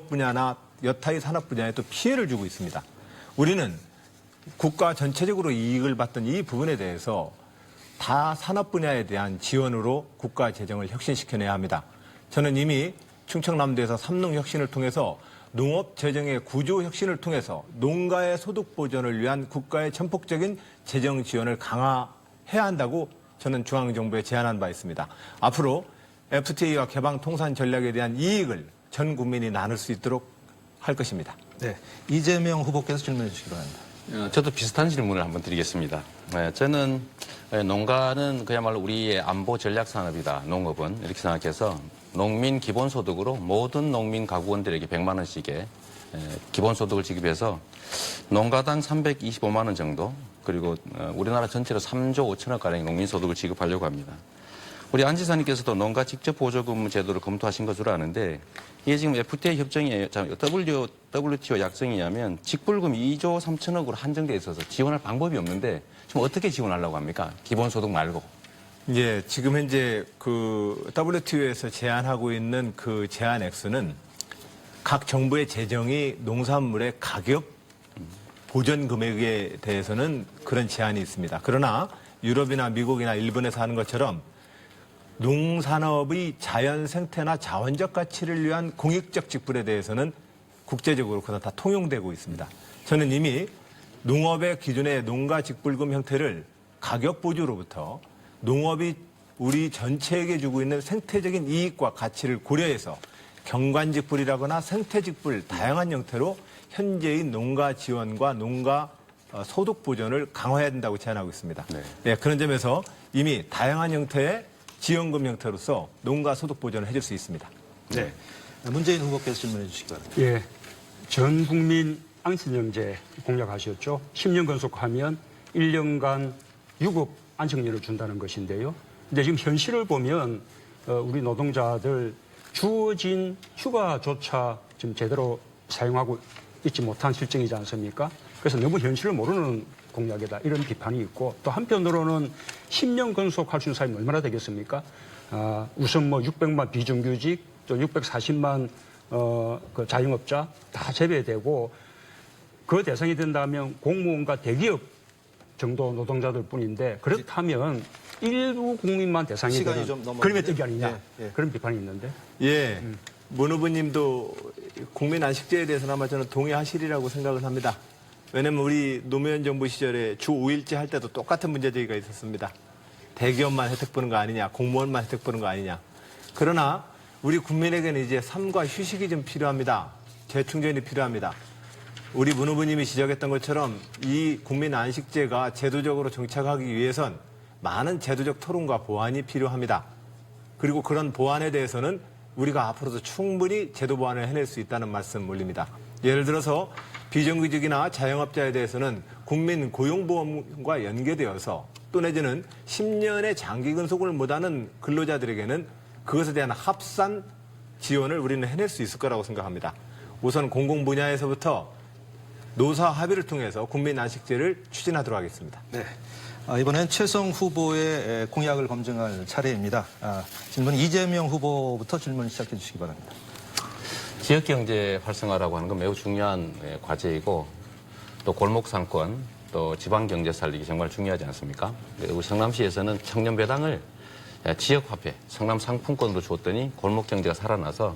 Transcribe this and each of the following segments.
농업 분야나 여타의 산업 분야에 또 피해를 주고 있습니다. 우리는 국가 전체적으로 이익을 받던 이 부분에 대해서 다 산업 분야에 대한 지원으로 국가 재정을 혁신시켜내야 합니다. 저는 이미 충청남도에서 삼농 혁신을 통해서 농업 재정의 구조 혁신을 통해서 농가의 소득 보전을 위한 국가의 전폭적인 재정 지원을 강화해야 한다고 저는 중앙정부에 제안한 바 있습니다. 앞으로 FTA와 개방 통산 전략에 대한 이익을 전 국민이 나눌 수 있도록 할 것입니다. 네, 이재명 후보께서 질문해 주시기 바랍니다. 저도 비슷한 질문을 한번 드리겠습니다. 저는 농가는 그야말로 우리의 안보 전략 산업이다. 농업은 이렇게 생각해서 농민 기본소득으로 모든 농민 가구원들에게 100만 원씩의 기본소득을 지급해서 농가당 325만 원 정도 그리고 우리나라 전체로 3조 5천억 가량의 농민소득을 지급하려고 합니다. 우리 안 지사님께서도 농가 직접 보조금 제도를 검토하신 것으로 아는데 이게 지금 FTA 협정에 WTO 약정이냐면 직불금 2조 3천억으로 한정돼 있어서 지원할 방법이 없는데 지금 어떻게 지원하려고 합니까? 기본소득 말고. 예, 지금 현재 그 WTO에서 제안하고 있는 그 제한 액수는 각 정부의 재정이 농산물의 가격 보전 금액에 대해서는 그런 제한이 있습니다. 그러나 유럽이나 미국이나 일본에서 하는 것처럼 농산업의 자연 생태나 자원적 가치를 위한 공익적 직불에 대해서는 국제적으로 그건 다 통용되고 있습니다. 저는 이미 농업의 기존의 농가 직불금 형태를 가격 보조로부터 농업이 우리 전체에게 주고 있는 생태적인 이익과 가치를 고려해서 경관직불이라거나 생태직불 다양한 형태로 현재의 농가 지원과 농가 소득 보전을 강화해야 된다고 제안하고 있습니다. 네. 예, 그런 점에서 이미 다양한 형태의 지원금 형태로서 농가 소득 보전을 해줄 수 있습니다. 네, 문재인 후보께서 질문해 주시기 바랍니다. 예, 전 국민 안심영재 공약하셨죠. 10년 건속하면 1년간 유급 안식년을 준다는 것인데요. 근데 지금 현실을 보면 우리 노동자들 주어진 휴가조차 지금 제대로 사용하고 있지 못한 실정이지 않습니까? 그래서 너무 현실을 모르는 공약이다 이런 비판이 있고 또 한편으로는 10년 건속할 수 있는 사람이 얼마나 되겠습니까? 우선 뭐 600만 비정규직 또 640만 그 자영업자 다 제외되고 그 대상이 된다면 공무원과 대기업 정도 노동자들 뿐인데 그렇다면 일부 국민만 대상이 되는 그러면 어떤 게 아니냐 그런 비판이 있는데. 예, 문 후보님도 국민 안식제에 대해서는 아마 저는 동의하시리라고 생각을 합니다. 왜냐면 우리 노무현 정부 시절에 주 5일제 할 때도 똑같은 문제제기가 있었습니다. 대기업만 혜택 보는 거 아니냐, 공무원만 혜택 보는 거 아니냐. 그러나 우리 국민에게는 이제 삶과 휴식이 좀 필요합니다. 재충전이 필요합니다. 우리 문 후보님이 지적했던 것처럼 이 국민 안식제가 제도적으로 정착하기 위해선 많은 제도적 토론과 보완이 필요합니다. 그리고 그런 보완에 대해서는 우리가 앞으로도 충분히 제도 보완을 해낼 수 있다는 말씀 올립니다. 예를 들어서 비정규직이나 자영업자에 대해서는 국민 고용보험과 연계되어서 또 내지는 10년의 장기 근속을 못하는 근로자들에게는 그것에 대한 합산 지원을 우리는 해낼 수 있을 거라고 생각합니다. 우선 공공 분야에서부터 노사 합의를 통해서 국민 안식제를 추진하도록 하겠습니다. 네. 이번엔 최성 후보의 공약을 검증할 차례입니다. 질문 이재명 후보부터 질문 시작해 주시기 바랍니다. 지역경제 활성화라고 하는 건 매우 중요한 과제이고 또 골목상권 또 지방경제 살리기 정말 중요하지 않습니까? 우리 성남시에서는 청년배당을 지역화폐, 성남상품권으로 줬더니 골목경제가 살아나서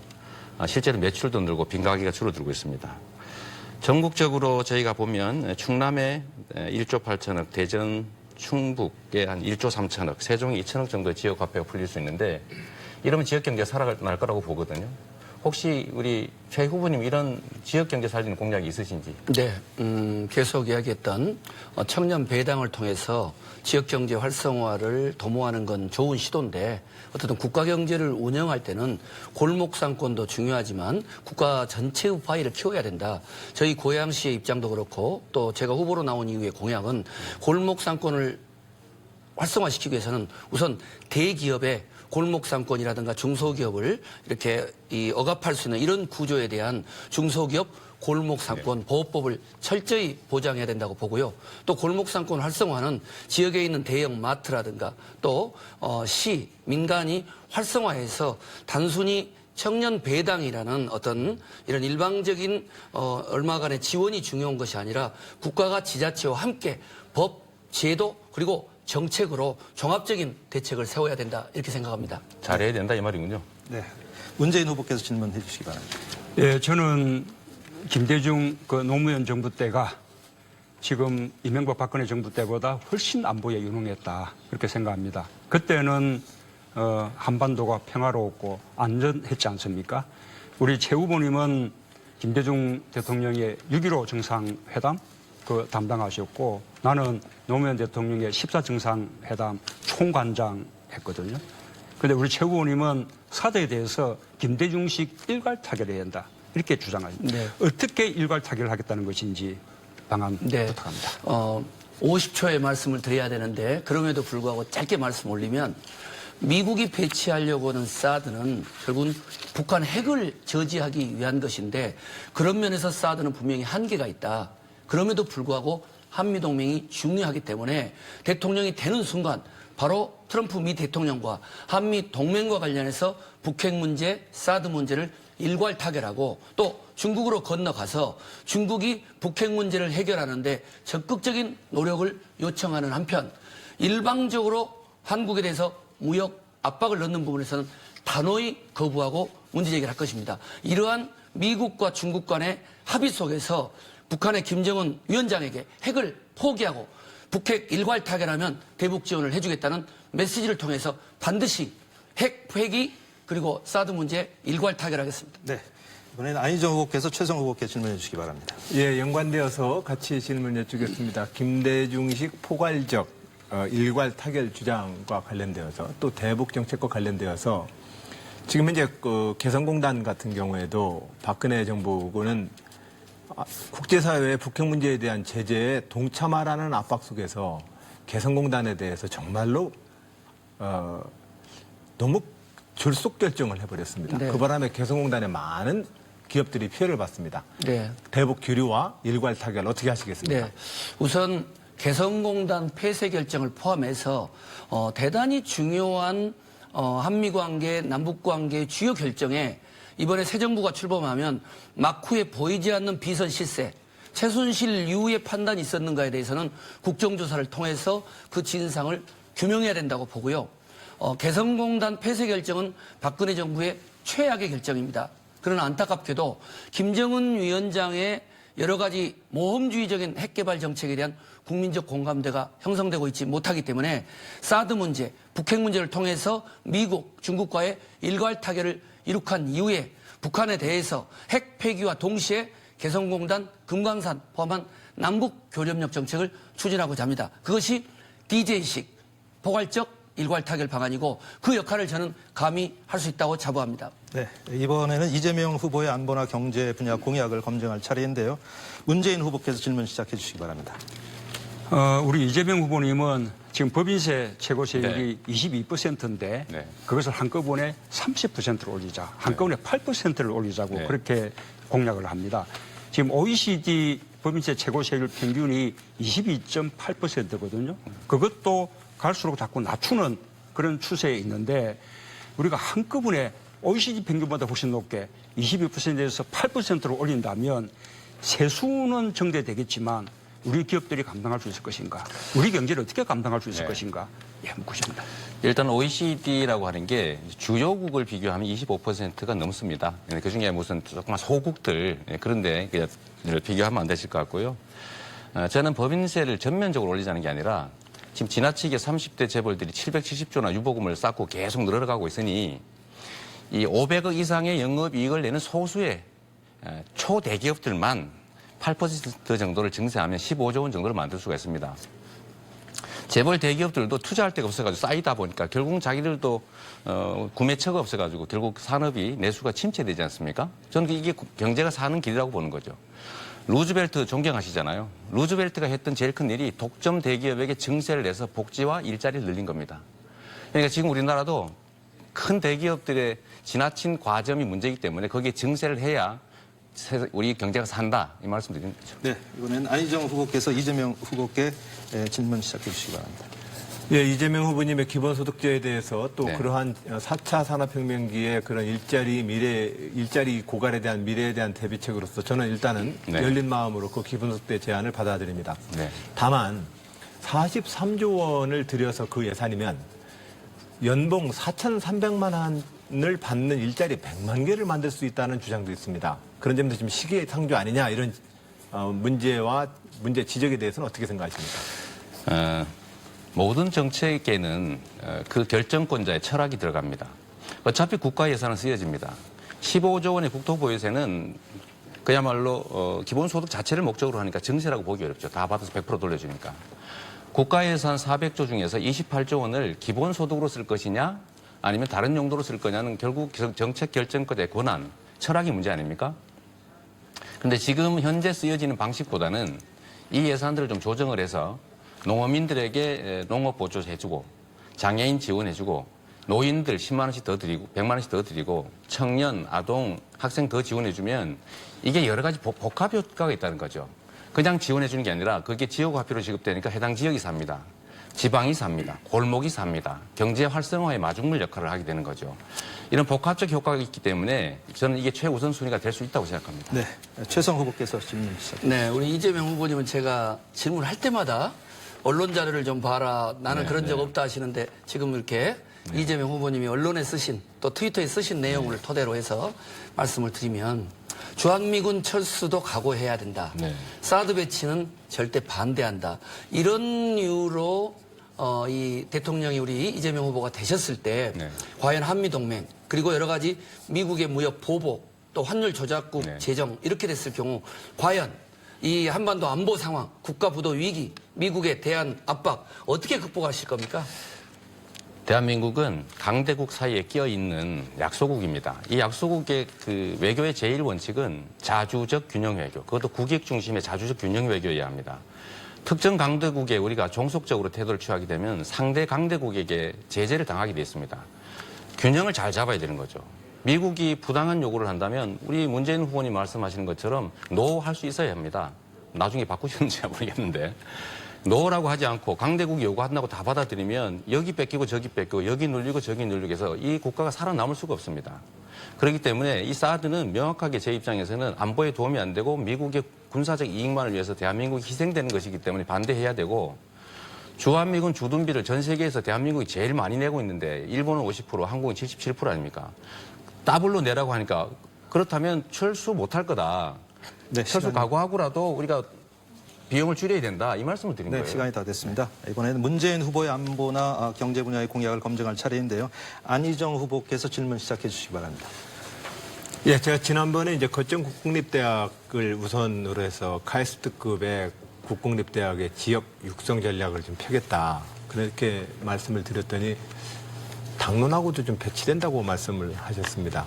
실제로 매출도 늘고 빈가게가 줄어들고 있습니다. 전국적으로 저희가 보면 충남에 1조 8천억, 대전, 충북에 한 1조 3천억, 세종에 2천억 정도의 지역화폐가 풀릴 수 있는데 이러면 지역경제가 살아날 거라고 보거든요. 혹시 우리 최 후보님 이런 지역경제 살리는 공약이 있으신지? 네, 계속 이야기했던 청년 배당을 통해서 지역경제 활성화를 도모하는 건 좋은 시도인데 어쨌든 국가경제를 운영할 때는 골목상권도 중요하지만 국가 전체의 파이를 키워야 된다. 저희 고양시의 입장도 그렇고 또 제가 후보로 나온 이후의 공약은 골목상권을 활성화시키기 위해서는 우선 대기업의 골목상권이라든가 중소기업을 이렇게 억압할 수 있는 이런 구조에 대한 중소기업 골목상권 보호법을 철저히 보장해야 된다고 보고요. 또 골목상권 활성화는 지역에 있는 대형 마트라든가 또 시, 민간이 활성화해서 단순히 청년 배당이라는 어떤 이런 일방적인 얼마간의 지원이 중요한 것이 아니라 국가가 지자체와 함께 법, 제도 그리고 정책으로 종합적인 대책을 세워야 된다 이렇게 생각합니다. 잘해야 된다 이 말이군요. 네. 문재인 후보께서 질문해 주시기 바랍니다. 예, 저는 김대중 그 노무현 정부 때가 지금 이명박 박근혜 정부 때보다 훨씬 안보에 유능했다 그렇게 생각합니다. 그때는 한반도가 평화로웠고 안전했지 않습니까? 우리 최 후보님은 김대중 대통령의 6.15 정상회담 그 담당하셨고 나는 노무현 대통령의 14정상회담 총관장 했거든요. 그런데 우리 최 후보님은 사드에 대해서 김대중식 일괄 타결해야 한다 이렇게 주장합니다. 네. 어떻게 일괄 타결을 하겠다는 것인지 방안 부탁합니다. 50초의 말씀을 드려야 되는데 그럼에도 불구하고 짧게 말씀 올리면 미국이 배치하려고 하는 사드는 결국은 북한 핵을 저지하기 위한 것인데 그런 면에서 사드는 분명히 한계가 있다. 그럼에도 불구하고 한미동맹이 중요하기 때문에 대통령이 되는 순간 바로 트럼프 미 대통령과 한미동맹과 관련해서 북핵 문제, 사드 문제를 일괄 타결하고 또 중국으로 건너가서 중국이 북핵 문제를 해결하는데 적극적인 노력을 요청하는 한편 일방적으로 한국에 대해서 무역 압박을 넣는 부분에서는 단호히 거부하고 문제 제기를 할 것입니다. 이러한 미국과 중국 간의 합의 속에서 북한의 김정은 위원장에게 핵을 포기하고 북핵 일괄 타결하면 대북 지원을 해주겠다는 메시지를 통해서 반드시 핵 폐기 그리고 사드 문제 일괄 타결하겠습니다. 네. 이번에는 안희정 후보께서 최성 후보께 질문해 주시기 바랍니다. 예, 연관되어서 같이 질문 여쭙겠습니다. 김대중식 포괄적 일괄 타결 주장과 관련되어서 또 대북 정책과 관련되어서 지금 현재 그 개성공단 같은 경우에도 박근혜 정부는 국제사회의 북핵 문제에 대한 제재에 동참하라는 압박 속에서 개성공단에 대해서 정말로 너무 졸속 결정을 해버렸습니다. 네. 그 바람에 개성공단의 많은 기업들이 피해를 봤습니다. 네. 대북 규류와 일괄 타결 어떻게 하시겠습니까? 네. 우선 개성공단 폐쇄 결정을 포함해서 대단히 중요한 한미관계, 남북관계의 주요 결정에 이번에 새 정부가 출범하면 막후에 보이지 않는 비선 실세, 최순실 이후의 판단이 있었는가에 대해서는 국정조사를 통해서 그 진상을 규명해야 된다고 보고요. 개성공단 폐쇄 결정은 박근혜 정부의 최악의 결정입니다. 그러나 안타깝게도 김정은 위원장의 여러 가지 모험주의적인 핵개발 정책에 대한 국민적 공감대가 형성되고 있지 못하기 때문에 사드 문제, 북핵 문제를 통해서 미국, 중국과의 일괄 타결을 이룩한 이후에 북한에 대해서 핵 폐기와 동시에 개성공단, 금강산 포함한 남북 교류협력 정책을 추진하고자 합니다. 그것이 DJ식 포괄적 일괄 타결 방안이고 그 역할을 저는 감히 할 수 있다고 자부합니다. 네, 이번에는 이재명 후보의 안보나 경제 분야 공약을 검증할 차례인데요. 문재인 후보께서 질문 시작해 주시기 바랍니다. 우리 이재명 후보님은 지금 법인세 최고 세율이 네. 22%인데 네. 그것을 한꺼번에 30%로 올리자, 한꺼번에 8%를 올리자고 네. 그렇게 공약을 합니다. 지금 OECD 법인세 최고 세율 평균이 22.8%거든요. 그것도 갈수록 자꾸 낮추는 그런 추세에 있는데 우리가 한꺼번에 OECD 평균보다 훨씬 높게 22%에서 8%로 올린다면 세수는 정대되겠지만 우리 기업들이 감당할 수 있을 것인가? 우리 경제를 어떻게 감당할 수 있을 네. 것인가? 예, 묻고 싶습니다. 일단 OECD라고 하는 게 주요국을 비교하면 25%가 넘습니다. 그중에 무슨 조그만 소국들 그런데 비교하면 안 되실 것 같고요. 저는 법인세를 전면적으로 올리자는 게 아니라 지금 지나치게 30대 재벌들이 770조나 유보금을 쌓고 계속 늘어가고 있으니 이 500억 이상의 영업이익을 내는 소수의 초대기업들만 8% 정도를 증세하면 15조 원 정도를 만들 수가 있습니다. 재벌 대기업들도 투자할 데가 없어가지고 쌓이다 보니까 결국 자기들도 구매처가 없어가지고 결국 산업이 내수가 침체되지 않습니까? 저는 이게 경제가 사는 길이라고 보는 거죠. 루즈벨트 존경하시잖아요. 루즈벨트가 했던 제일 큰 일이 독점 대기업에게 증세를 내서 복지와 일자리를 늘린 겁니다. 그러니까 지금 우리나라도 큰 대기업들의 지나친 과점이 문제이기 때문에 거기에 증세를 해야 우리 경제가 산다 이 말씀 드리는 거죠. 네, 이번에는 안희정 후보께서 이재명 후보께 질문 시작해 주시기 바랍니다. 예, 이재명 후보님의 기본소득제에 대해서 또 네. 그러한 4차 산업혁명기의 그런 일자리 고갈에 대한 미래에 대한 대비책으로서 저는 일단은 네. 열린 마음으로 그 기본소득세 제안을 받아들입니다. 네. 다만 43조 원을 들여서 그 예산이면 연봉 4,300만 원을 받는 일자리 100만 개를 만들 수 있다는 주장도 있습니다. 그런 점에서 지금 시기상조 아니냐 이런 문제 지적에 대해서는 어떻게 생각하십니까? 모든 정책에는 그 결정권자의 철학이 들어갑니다. 어차피 국가 예산은 쓰여집니다. 15조 원의 국토보유세는 그야말로 기본소득 자체를 목적으로 하니까 증세라고 보기 어렵죠. 다 받아서 100% 돌려주니까. 국가 예산 400조 중에서 28조 원을 기본소득으로 쓸 것이냐 아니면 다른 용도로 쓸 거냐는 결국 정책 결정권자의 권한, 철학이 문제 아닙니까? 그런데 지금 현재 쓰여지는 방식보다는 이 예산들을 좀 조정을 해서 농어민들에게 농업 보조해주고 장애인 지원해주고 노인들 10만 원씩 더 드리고 100만 원씩 더 드리고 청년, 아동, 학생 더 지원해주면 이게 여러 가지 복합 효과가 있다는 거죠. 그냥 지원해주는 게 아니라 그게 지역화표로 지급되니까 해당 지역이 삽니다. 지방이 삽니다. 골목이 삽니다. 경제 활성화의 마중물 역할을 하게 되는 거죠. 이런 복합적 효과가 있기 때문에 저는 이게 최우선 순위가 될 수 있다고 생각합니다. 네, 최성 후보께서 질문 시작합니다. 네, 우리 이재명 후보님은 제가 질문할 때마다 언론 자료를 좀 봐라. 나는 네, 그런 적 네. 없다 하시는데 지금 이렇게 이재명 후보님이 언론에 쓰신 또 트위터에 쓰신 내용을 토대로 해서 말씀을 드리면 주한미군 철수도 각오해야 된다. 네. 사드 배치는 절대 반대한다. 이런 이유로 이 대통령이 우리 이재명 후보가 되셨을 때 네. 과연 한미동맹 그리고 여러 가지 미국의 무역 보복 또 환율 조작국 네. 제정 이렇게 됐을 경우 과연 이 한반도 안보 상황, 국가 부도 위기, 미국에 대한 압박 어떻게 극복하실 겁니까? 대한민국은 강대국 사이에 끼어 있는 약소국입니다. 이 약소국의 그 외교의 제일 원칙은 자주적 균형 외교, 그것도 국익 중심의 자주적 균형 외교여야 합니다. 특정 강대국에 우리가 종속적으로 태도를 취하게 되면 상대 강대국에게 제재를 당하게 돼 있습니다. 균형을 잘 잡아야 되는 거죠. 미국이 부당한 요구를 한다면 우리 문재인 후보님 말씀하시는 것처럼 노 할 수 있어야 합니다. 나중에 바꾸시는지 모르겠는데. 노라고 하지 않고 강대국이 요구한다고 다 받아들이면 여기 뺏기고 저기 뺏기고 여기 눌리고 저기 눌리고 해서 이 국가가 살아남을 수가 없습니다. 그렇기 때문에 이 사드는 명확하게 제 입장에서는 안보에 도움이 안 되고 미국의 군사적 이익만을 위해서 대한민국이 희생되는 것이기 때문에 반대해야 되고 주한미군 주둔비를 전 세계에서 대한민국이 제일 많이 내고 있는데 일본은 50%, 한국은 77% 아닙니까? 더블로 내라고 하니까 그렇다면 철수 못할 거다. 네, 철수 각오하고라도 우리가 비용을 줄여야 된다. 이 말씀을 드린 네, 거예요. 시간이 다 됐습니다. 이번에는 문재인 후보의 안보나 경제 분야의 공약을 검증할 차례인데요. 안희정 후보께서 질문 시작해 주시기 바랍니다. 예, 제가 지난번에 이제 거점 국공립대학을 우선으로 해서 카이스트급의 국공립대학의 지역 육성 전략을 좀 펴겠다. 그렇게 말씀을 드렸더니 당론하고도 좀 배치된다고 말씀을 하셨습니다.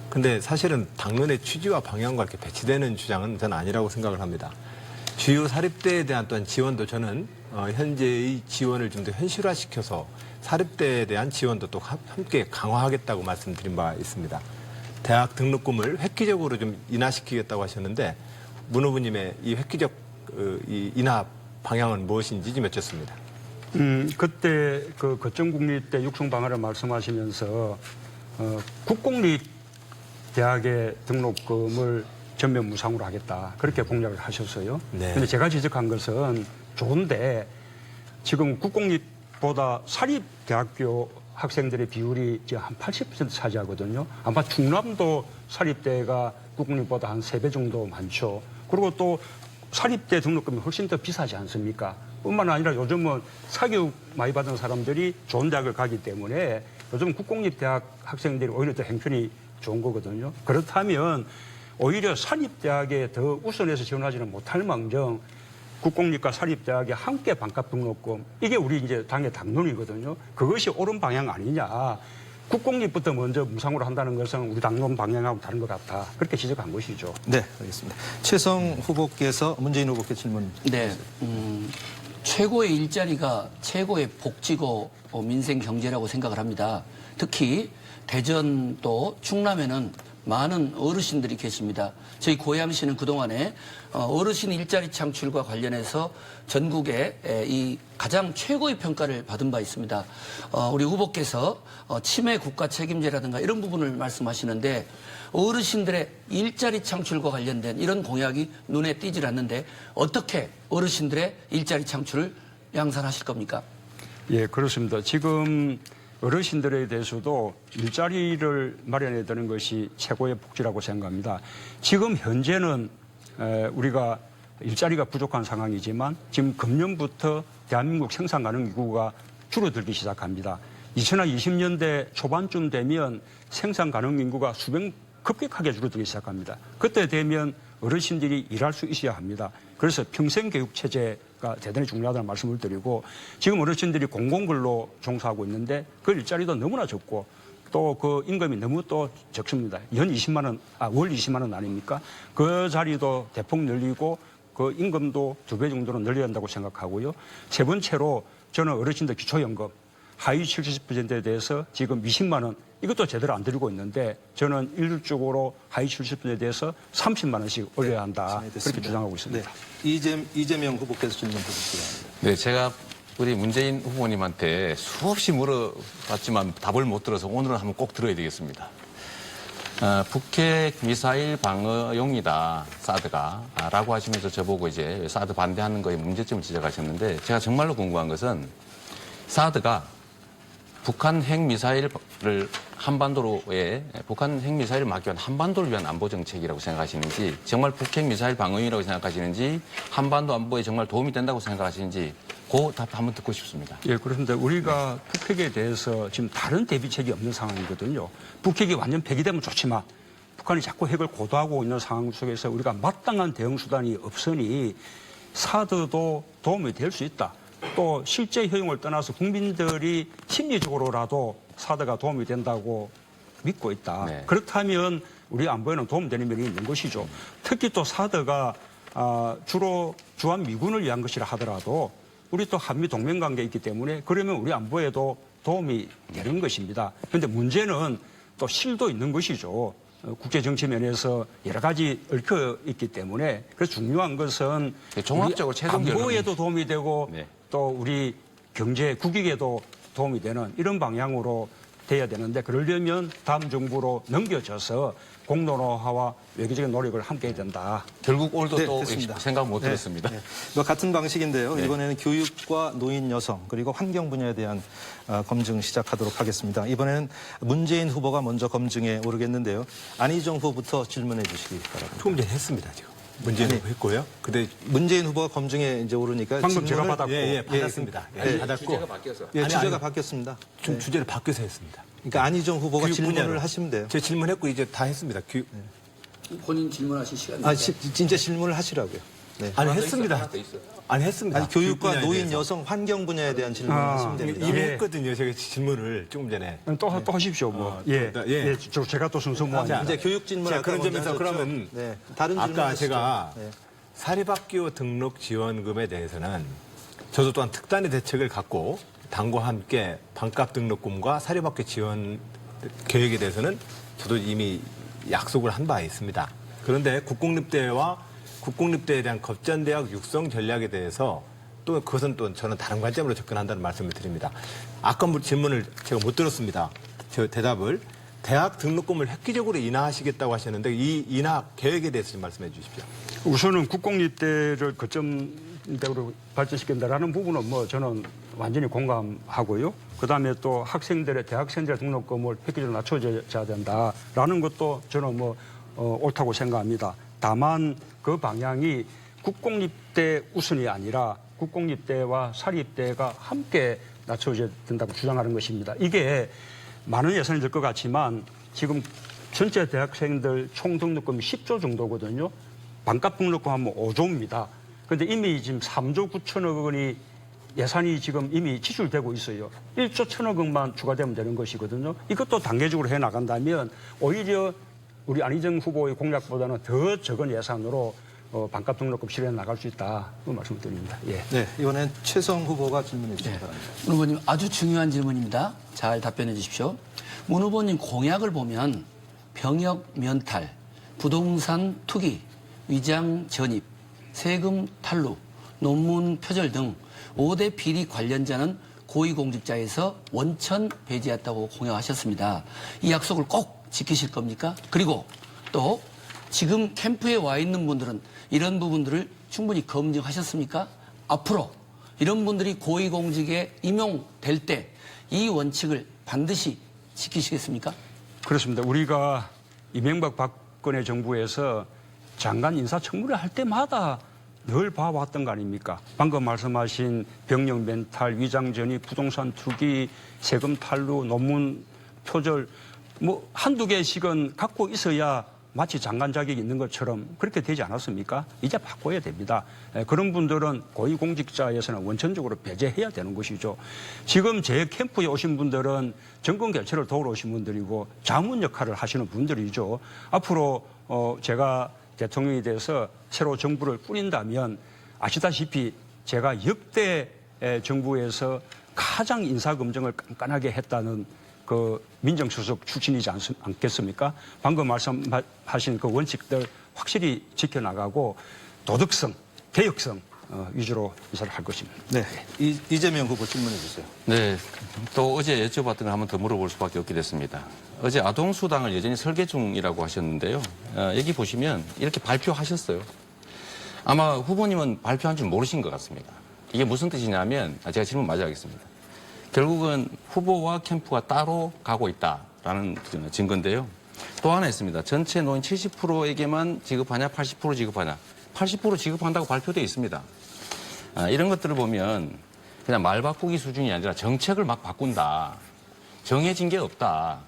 근데 사실은 당론의 취지와 방향과 이렇게 배치되는 주장은 저는 아니라고 생각을 합니다. 주요 사립대에 대한 또한 지원도 저는 현재의 지원을 좀 더 현실화시켜서 사립대에 대한 지원도 또 함께 강화하겠다고 말씀드린 바 있습니다. 대학 등록금을 획기적으로 좀 인하시키겠다고 하셨는데 문 후보님의 이 획기적 이 인하 방향은 무엇인지 좀 여쭙습니다. 그때 그 거점국립대 육성 방안을 말씀하시면서 국공립대학의 등록금을 전면 무상으로 하겠다. 그렇게 공약을 하셨어요. 네. 근데 제가 지적한 것은 좋은데 지금 국공립보다 사립대학교 학생들의 비율이 이제 한 80% 차지하거든요. 아마 충남도 사립대가 국공립보다 한 3배 정도 많죠. 그리고 또 사립대 등록금이 훨씬 더 비싸지 않습니까? 뿐만 아니라 요즘은 사교육 많이 받은 사람들이 좋은 대학을 가기 때문에 요즘 국공립대학 학생들이 오히려 더 행편이 좋은 거거든요. 그렇다면 오히려 사립대학에 더 우선해서 지원하지는 못할 망정 국공립과 사립대학에 함께 반값 등록금 이게 우리 이제 당의 당론이거든요. 그것이 옳은 방향 아니냐. 국공립부터 먼저 무상으로 한다는 것은 우리 당론 방향하고 다른 것 같다. 그렇게 지적한 것이죠. 네, 알겠습니다. 최성 후보께서 문재인 후보께 질문. 네, 최고의 일자리가 최고의 복지고 민생 경제라고 생각을 합니다. 특히 대전 또 충남에는 많은 어르신들이 계십니다. 저희 고양시는 그동안에 어르신 일자리 창출과 관련해서 전국에 이 가장 최고의 평가를 받은 바 있습니다. 우리 후보께서 치매 국가 책임제라든가 이런 부분을 말씀하시는데 어르신들의 일자리 창출과 관련된 이런 공약이 눈에 띄질 않는데 어떻게 어르신들의 일자리 창출을 양산하실 겁니까? 예, 그렇습니다. 지금 어르신들에 대해서도 일자리를 마련해야 되는 것이 최고의 복지라고 생각합니다. 지금 현재는 우리가 일자리가 부족한 상황이지만 지금 금년부터 대한민국 생산 가능 인구가 줄어들기 시작합니다. 2020년대 초반쯤 되면 생산 가능 인구가 급격하게 줄어들기 시작합니다. 그때 되면 어르신들이 일할 수 있어야 합니다. 그래서 평생교육 체제가 대단히 중요하다는 말씀을 드리고 지금 어르신들이 공공근로 종사하고 있는데 그 일자리도 너무나 적고 또 그 임금이 너무 또 적습니다. 월 20만 원 아닙니까? 그 자리도 대폭 늘리고 그 임금도 2배 정도는 늘려야 한다고 생각하고요. 세 번째로 저는 어르신들 기초연금 하위 70%에 대해서 지금 20만 원 이것도 제대로 안 드리고 있는데 저는 일률적으로 하위 70%에 대해서 30만 원씩 올려야 한다. 그렇게 주장하고 있습니다. 네. 이재명 후보께서 질문 드리겠습니다. 네, 제가 우리 문재인 후보님한테 수없이 물어봤지만 답을 못 들어서 오늘은 한번 꼭 들어야 되겠습니다. 북핵 미사일 방어용이다, 사드가. 라고 하시면서 저보고 이제 사드 반대하는 거에 문제점을 지적하셨는데 제가 정말로 궁금한 것은 사드가 북한 핵미사일을 북한 핵미사일을 막기 위한 한반도를 위한 안보 정책이라고 생각하시는지 정말 북핵 미사일 방어용이라고 생각하시는지 한반도 안보에 정말 도움이 된다고 생각하시는지 그 답 한번 듣고 싶습니다. 예, 그런데 우리가 북핵에 대해서 지금 다른 대비책이 없는 상황이거든요. 북핵이 완전 폐기되면 좋지만 북한이 자꾸 핵을 고도하고 있는 상황 속에서 우리가 마땅한 대응 수단이 없으니 사드도 도움이 될 수 있다. 또 실제 효용을 떠나서 국민들이 심리적으로라도 사드가 도움이 된다고 믿고 있다. 네. 그렇다면 우리 안보에는 도움되는 면이 있는 것이죠. 특히 또 사드가 주로 주한미군을 위한 것이라 하더라도 우리 또 한미 동맹 관계에 있기 때문에 그러면 우리 안보에도 도움이 되는 것입니다. 그런데 문제는 또 실도 있는 것이죠. 국제 정치 면에서 여러 가지 얽혀 있기 때문에 그래서 중요한 것은 종합적으로 최종 결론이 안보에도 도움이 되고 네. 또 우리 경제 국익에도 도움이 되는 이런 방향으로 돼야 되는데 그러려면 다음 정부로 넘겨져서 공론화와 외교적인 노력을 함께 해야 된다. 결국 오늘도 네, 또 됐습니다. 생각 못 들었습니다. 네. 뭐 같은 방식인데요. 네. 이번에는 교육과 노인 여성 그리고 환경 분야에 대한 검증 시작하도록 하겠습니다. 이번에는 문재인 후보가 먼저 검증에 오르겠는데요. 안희정 후보부터 질문해 주시기 바랍니다. 조금 전에 했습니다, 지금. 문재인 후보 했고요. 근데 문재인 후보가 검증에 이제 오르니까 방금 제가 질문을- 받았고. 예, 받았습니다. 예, 네. 받았고. 주제가 바뀌어서. 예, 아니, 주제가 아니. 바뀌었습니다. 좀 주제를 바뀌어서 했습니다. 그러니까 안희정 후보가 교육 질문을 분야로. 하시면 돼요. 제가 질문했고 이제 다 했습니다. 본인 질문하실 시간입니다. 진짜 질문을 하시라고요. 네. 아니 했습니다. 아니 했습니다. 아니, 교육과 분야에 노인, 대해서. 여성, 환경 분야에 대한 질문을 하시면 됩니다. 이미 예. 했거든요. 제가 질문을 조금 전에. 또 하십시오. 뭐. 예. 또, 예. 예. 제가 또 순서 모아입니다. 이제 교육 질문 자, 아까 그런 먼저 점에서 하셨죠? 그러면 네. 다른 질문 아까 하시죠. 제가 네. 사립학교 등록 지원금에 대해서는 저도 또한 특단의 대책을 갖고 당과 함께 반값 등록금과 사립학교 지원 계획에 대해서는 저도 이미 약속을 한 바 있습니다. 그런데 국공립대에 대한 겁전대학 육성 전략에 대해서 또 그것은 또 저는 다른 관점으로 접근한다는 말씀을 드립니다. 아까 질문을 제가 못 들었습니다. 저 대답을. 대학 등록금을 획기적으로 인하하시겠다고 하셨는데 이 인하 계획에 대해서 좀 말씀해 주십시오. 우선은 국공립대를 거점대로 발전시킨다라는 부분은 뭐 저는 완전히 공감하고요. 그다음에 또 대학생들의 등록금을 획기적으로 낮춰줘야 된다라는 것도 저는 옳다고 생각합니다. 다만 그 방향이 국공립대 우선이 아니라 국공립대와 사립대가 함께 낮춰져야 된다고 주장하는 것입니다. 이게 많은 예산이 들 것 같지만 지금 전체 대학생들 총 등록금이 10조 정도거든요. 반값 등록금 하면 5조입니다. 그런데 이미 지금 3조 9천억 원이 예산이 지금 이미 지출되고 있어요. 1조 1천억 원만 추가되면 되는 것이거든요. 이것도 단계적으로 해 나간다면 오히려 우리 안희정 후보의 공약보다는 더 적은 예산으로 반값 등록금 실현해 나갈 수 있다. 그 말씀을 드립니다. 예. 네, 이번엔 최성 후보가 질문해 주시기 바랍니다. 문 후보님 아주 중요한 질문입니다. 잘 답변해 주십시오. 문 후보님 공약을 보면 병역 면탈, 부동산 투기, 위장 전입, 세금 탈루, 논문 표절 등 5대 비리 관련자는 고위공직자에서 원천 배제했다고 공약하셨습니다. 이 약속을 꼭 지키실 겁니까? 그리고 또 지금 캠프에 와 있는 분들은 이런 부분들을 충분히 검증하셨습니까? 앞으로 이런 분들이 고위공직에 임용될 때 이 원칙을 반드시 지키시겠습니까? 그렇습니다. 우리가 이명박 박근혜 정부에서 장관 인사청문회 할 때마다 늘 봐왔던 거 아닙니까? 방금 말씀하신 병력 멘탈, 위장 전입, 부동산 투기, 세금 탈루, 논문 표절 뭐 한두 개씩은 갖고 있어야 마치 장관 자격이 있는 것처럼 그렇게 되지 않았습니까? 이제 바꿔야 됩니다. 그런 분들은 고위공직자에서는 원천적으로 배제해야 되는 것이죠. 지금 제 캠프에 오신 분들은 정권 교체를 도우러 오신 분들이고 자문 역할을 하시는 분들이죠. 앞으로 제가 대통령이 돼서 새로 정부를 꾸린다면 아시다시피 제가 역대 정부에서 가장 인사검증을 깐깐하게 했다는 그 민정수석 출신이지 않겠습니까? 방금 말씀하신 그 원칙들 확실히 지켜나가고 도덕성, 개혁성 위주로 인사를 할 것입니다. 네, 이재명 후보 질문해 주세요. 네, 또 어제 여쭤봤던 걸 한번 더 물어볼 수밖에 없게 됐습니다. 어제 아동수당을 여전히 설계 중이라고 하셨는데요. 여기 보시면 이렇게 발표하셨어요. 아마 후보님은 발표한 줄 모르신 것 같습니다. 이게 무슨 뜻이냐면 제가 질문 마저 하겠습니다. 결국은 후보와 캠프가 따로 가고 있다라는 증거인데요. 또 하나 있습니다. 전체 노인 70%에게만 지급하냐, 80% 지급하냐. 80% 지급한다고 발표되어 있습니다. 이런 것들을 보면 그냥 말 바꾸기 수준이 아니라 정책을 막 바꾼다. 정해진 게 없다.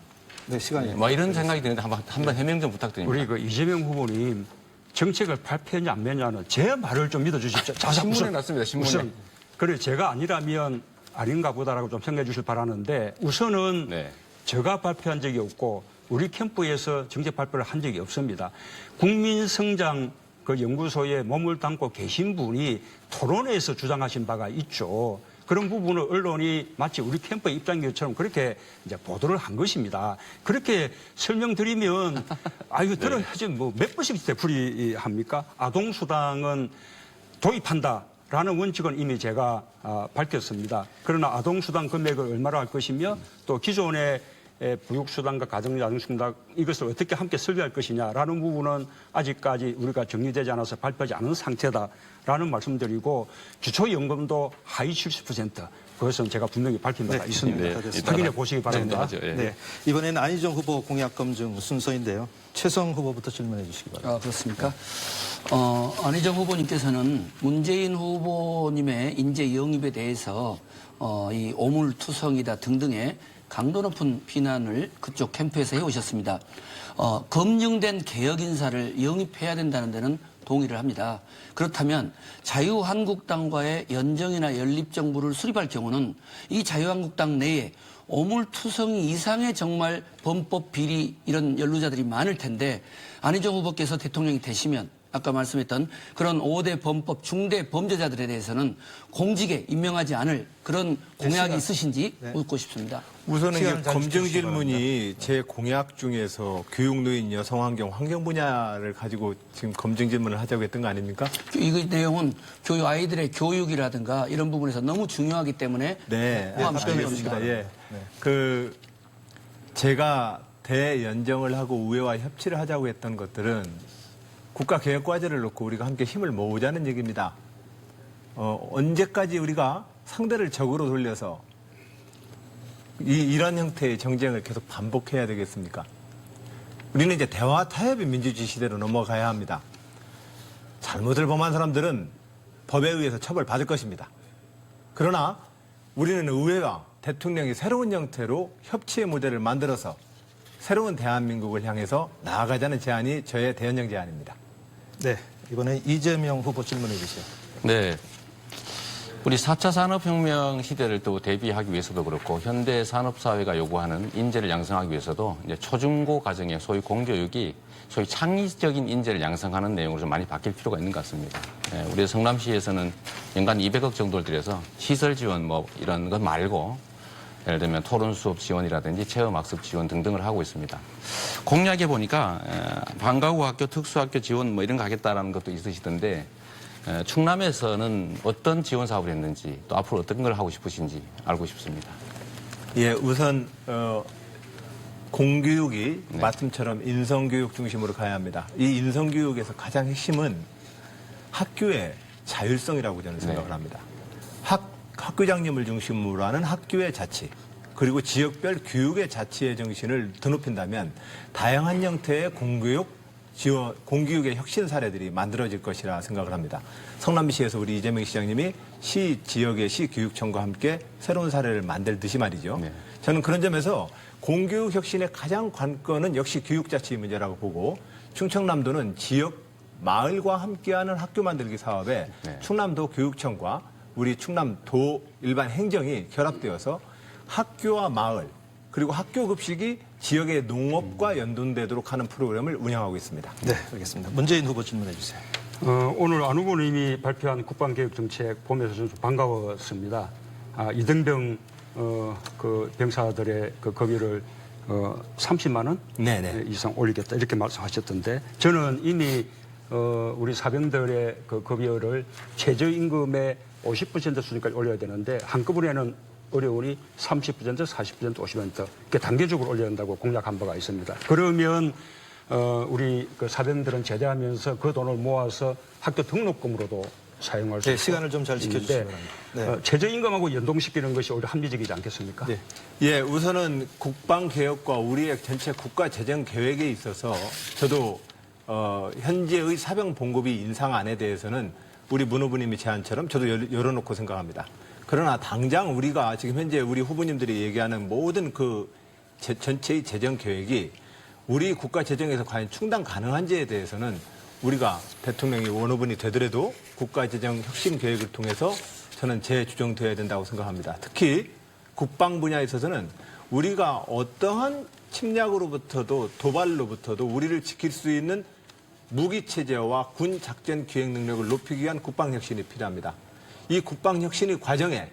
네, 시간이. 뭐 이런 생각이 드는데 한번 해명 좀 부탁드립니다. 우리 그 이재명 후보님 정책을 발표했냐 안 했냐는 제 말을 좀 믿어주십시오. 신문에 났습니다. 신문에. 우선 그래 제가 아니라면 아닌가 보다라고 좀 생각해 주실 바라는데 우선은 네. 제가 발표한 적이 없고 우리 캠프에서 정책 발표를 한 적이 없습니다. 국민성장 그 연구소에 몸을 담고 계신 분이 토론회에서 주장하신 바가 있죠. 그런 부분을 언론이 마치 우리 캠프의 입장처럼 그렇게 이제 보도를 한 것입니다. 그렇게 설명드리면 이거 들어야지 뭐 몇 번씩 되풀이 합니까? 아동수당은 도입한다. 라는 원칙은 이미 제가 밝혔습니다. 그러나 아동수당 금액을 얼마로 할 것이며 또 기존의 보육수당과 가정자동수당 이것을 어떻게 함께 설계할 것이냐라는 부분은 아직까지 우리가 정리되지 않아서 발표하지 않은 상태다라는 말씀드리고 기초연금도 하위 70% 그것은 제가 분명히 밝힌 바가 있습니다. 네, 확인해 보시기 바랍니다. 네. 네, 이번에는 안희정 후보 공약 검증 순서인데요. 최성 후보부터 질문해 주시기 바랍니다. 그렇습니까? 안희정 후보님께서는 문재인 후보님의 인재 영입에 대해서 이 오물투성이다 등등의 강도 높은 비난을 그쪽 캠프에서 해오셨습니다. 검증된 개혁 인사를 영입해야 된다는 데는 동의를 합니다. 그렇다면 자유한국당과의 연정이나 연립정부를 수립할 경우는 이 자유한국당 내에 오물투성이 이상의 정말 범법 비리 이런 연루자들이 많을 텐데 안희정 후보께서 대통령이 되시면 아까 말씀했던 그런 5대 범법 중대 범죄자들에 대해서는 공직에 임명하지 않을 그런 공약이 있으신지 묻고 싶습니다. 우선은 이게 시간 잘 검증 지키시기 질문이 제 공약 중에서 교육, 노인, 여성, 환경 분야를 가지고 지금 검증 질문을 하자고 했던 거 아닙니까? 이 내용은 아이들의 교육이라든가 이런 부분에서 너무 중요하기 때문에 네, 포함시키는 겁니다. 답변했습니다. 예. 제가 대연정을 하고 의회와 협치를 하자고 했던 것들은 국가개혁과제를 놓고 우리가 함께 힘을 모으자는 얘기입니다. 언제까지 우리가 상대를 적으로 돌려서 이런 형태의 정쟁을 계속 반복해야 되겠습니까? 우리는 이제 대화 타협의 민주주의 시대로 넘어가야 합니다. 잘못을 범한 사람들은 법에 의해서 처벌받을 것입니다. 그러나 우리는 의회와 대통령이 새로운 형태로 협치의 모델을 만들어서 새로운 대한민국을 향해서 나아가자는 제안이 저의 대연정 제안입니다. 네, 이번에 이재명 후보 질문해 주세요. 네. 우리 4차 산업혁명 시대를 또 대비하기 위해서도 그렇고 현대 산업사회가 요구하는 인재를 양성하기 위해서도 이제 초중고 과정의 소위 공교육이 소위 창의적인 인재를 양성하는 내용으로 좀 많이 바뀔 필요가 있는 것 같습니다. 우리 성남시에서는 연간 200억 정도를 들여서 시설 지원 뭐 이런 것 말고 예를 들면 토론 수업 지원이라든지 체험 학습 지원 등등을 하고 있습니다. 공약에 보니까 방과 후 학교 특수학교 지원 뭐 이런 거 하겠다라는 것도 있으시던데 충남에서는 어떤 지원 사업을 했는지 또 앞으로 어떤 걸 하고 싶으신지 알고 싶습니다. 예, 우선 공교육이 말씀처럼 인성교육 중심으로 가야 합니다. 이 인성교육에서 가장 핵심은 학교의 자율성이라고 저는 생각을 합니다. 학교장님을 중심으로 하는 학교의 자치, 그리고 지역별 교육의 자치의 정신을 드높인다면 다양한 형태의 공교육의 혁신 사례들이 만들어질 것이라 생각을 합니다. 성남시에서 우리 이재명 시장님이 시 지역의 시 교육청과 함께 새로운 사례를 만들듯이 말이죠. 네. 저는 그런 점에서 공교육 혁신의 가장 관건은 역시 교육자치 문제라고 보고 충청남도는 지역 마을과 함께하는 학교 만들기 사업에 네. 충남도 교육청과 우리 충남도 일반 행정이 결합되어서 학교와 마을 그리고 학교 급식이 지역의 농업과 연동되도록 하는 프로그램을 운영하고 있습니다. 네, 알겠습니다. 문재인 후보 질문해 주세요. 오늘 안 후보님이 발표한 국방개혁정책 보면서 좀 반가웠습니다. 이등병 그 병사들의 그 급여를 30만 원 네네. 이상 올리겠다 이렇게 말씀하셨던데 저는 이미 우리 사병들의 그 급여를 최저임금의 50% 수준까지 올려야 되는데 한꺼번에는 어려우니 30%, 40%, 50% 이렇게 단계적으로 올려야 한다고 공약한 바가 있습니다. 그러면 우리 그 사병들은 제대하면서 그 돈을 모아서 학교 등록금으로도 사용할 수 네, 있고 시간을 좀 잘 지켜주시기 있는데, 바랍니다. 네. 최저임금하고 연동시키는 것이 오히려 합리적이지 않겠습니까? 네. 예, 우선은 국방개혁과 우리의 전체 국가재정계획에 있어서 저도 현재의 사병 봉급이 인상안에 대해서는 우리 문 후보님이 제안처럼 저도 열어놓고 생각합니다. 그러나 당장 우리가 지금 현재 우리 후보님들이 얘기하는 모든 그 전체의 재정계획이 우리 국가재정에서 과연 충당 가능한지에 대해서는 우리가 대통령이 원 후보니 되더라도 국가재정 혁신 계획을 통해서 저는 재주정돼야 된다고 생각합니다. 특히 국방 분야에 있어서는 우리가 어떠한 침략으로부터도 도발로부터도 우리를 지킬 수 있는 무기체제와 군 작전 기획 능력을 높이기 위한 국방혁신이 필요합니다. 이 국방혁신의 과정에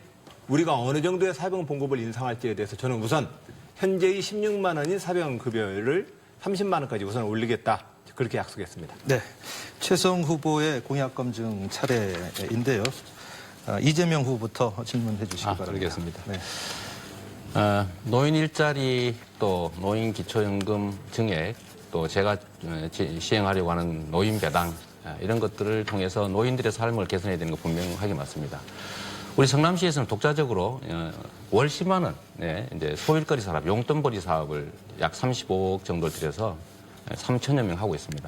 우리가 어느 정도의 사병 봉급을 인상할지에 대해서 저는 우선 현재의 16만 원인 사병 급여를 30만 원까지 우선 올리겠다. 그렇게 약속했습니다. 네, 최성 후보의 공약 검증 차례인데요. 이재명 후보부터 질문해 주시기 바랍니다. 알겠습니다. 네. 노인 일자리 또 노인 기초연금 증액 또 제가 시행하려고 하는 노인 배당 이런 것들을 통해서 노인들의 삶을 개선해야 되는 거 분명하게 맞습니다. 우리 성남시에서는 독자적으로 월 10만 원 이제 소일거리 사업, 용돈벌이 사업을 약 35억 정도 들여서 3천여 명 하고 있습니다.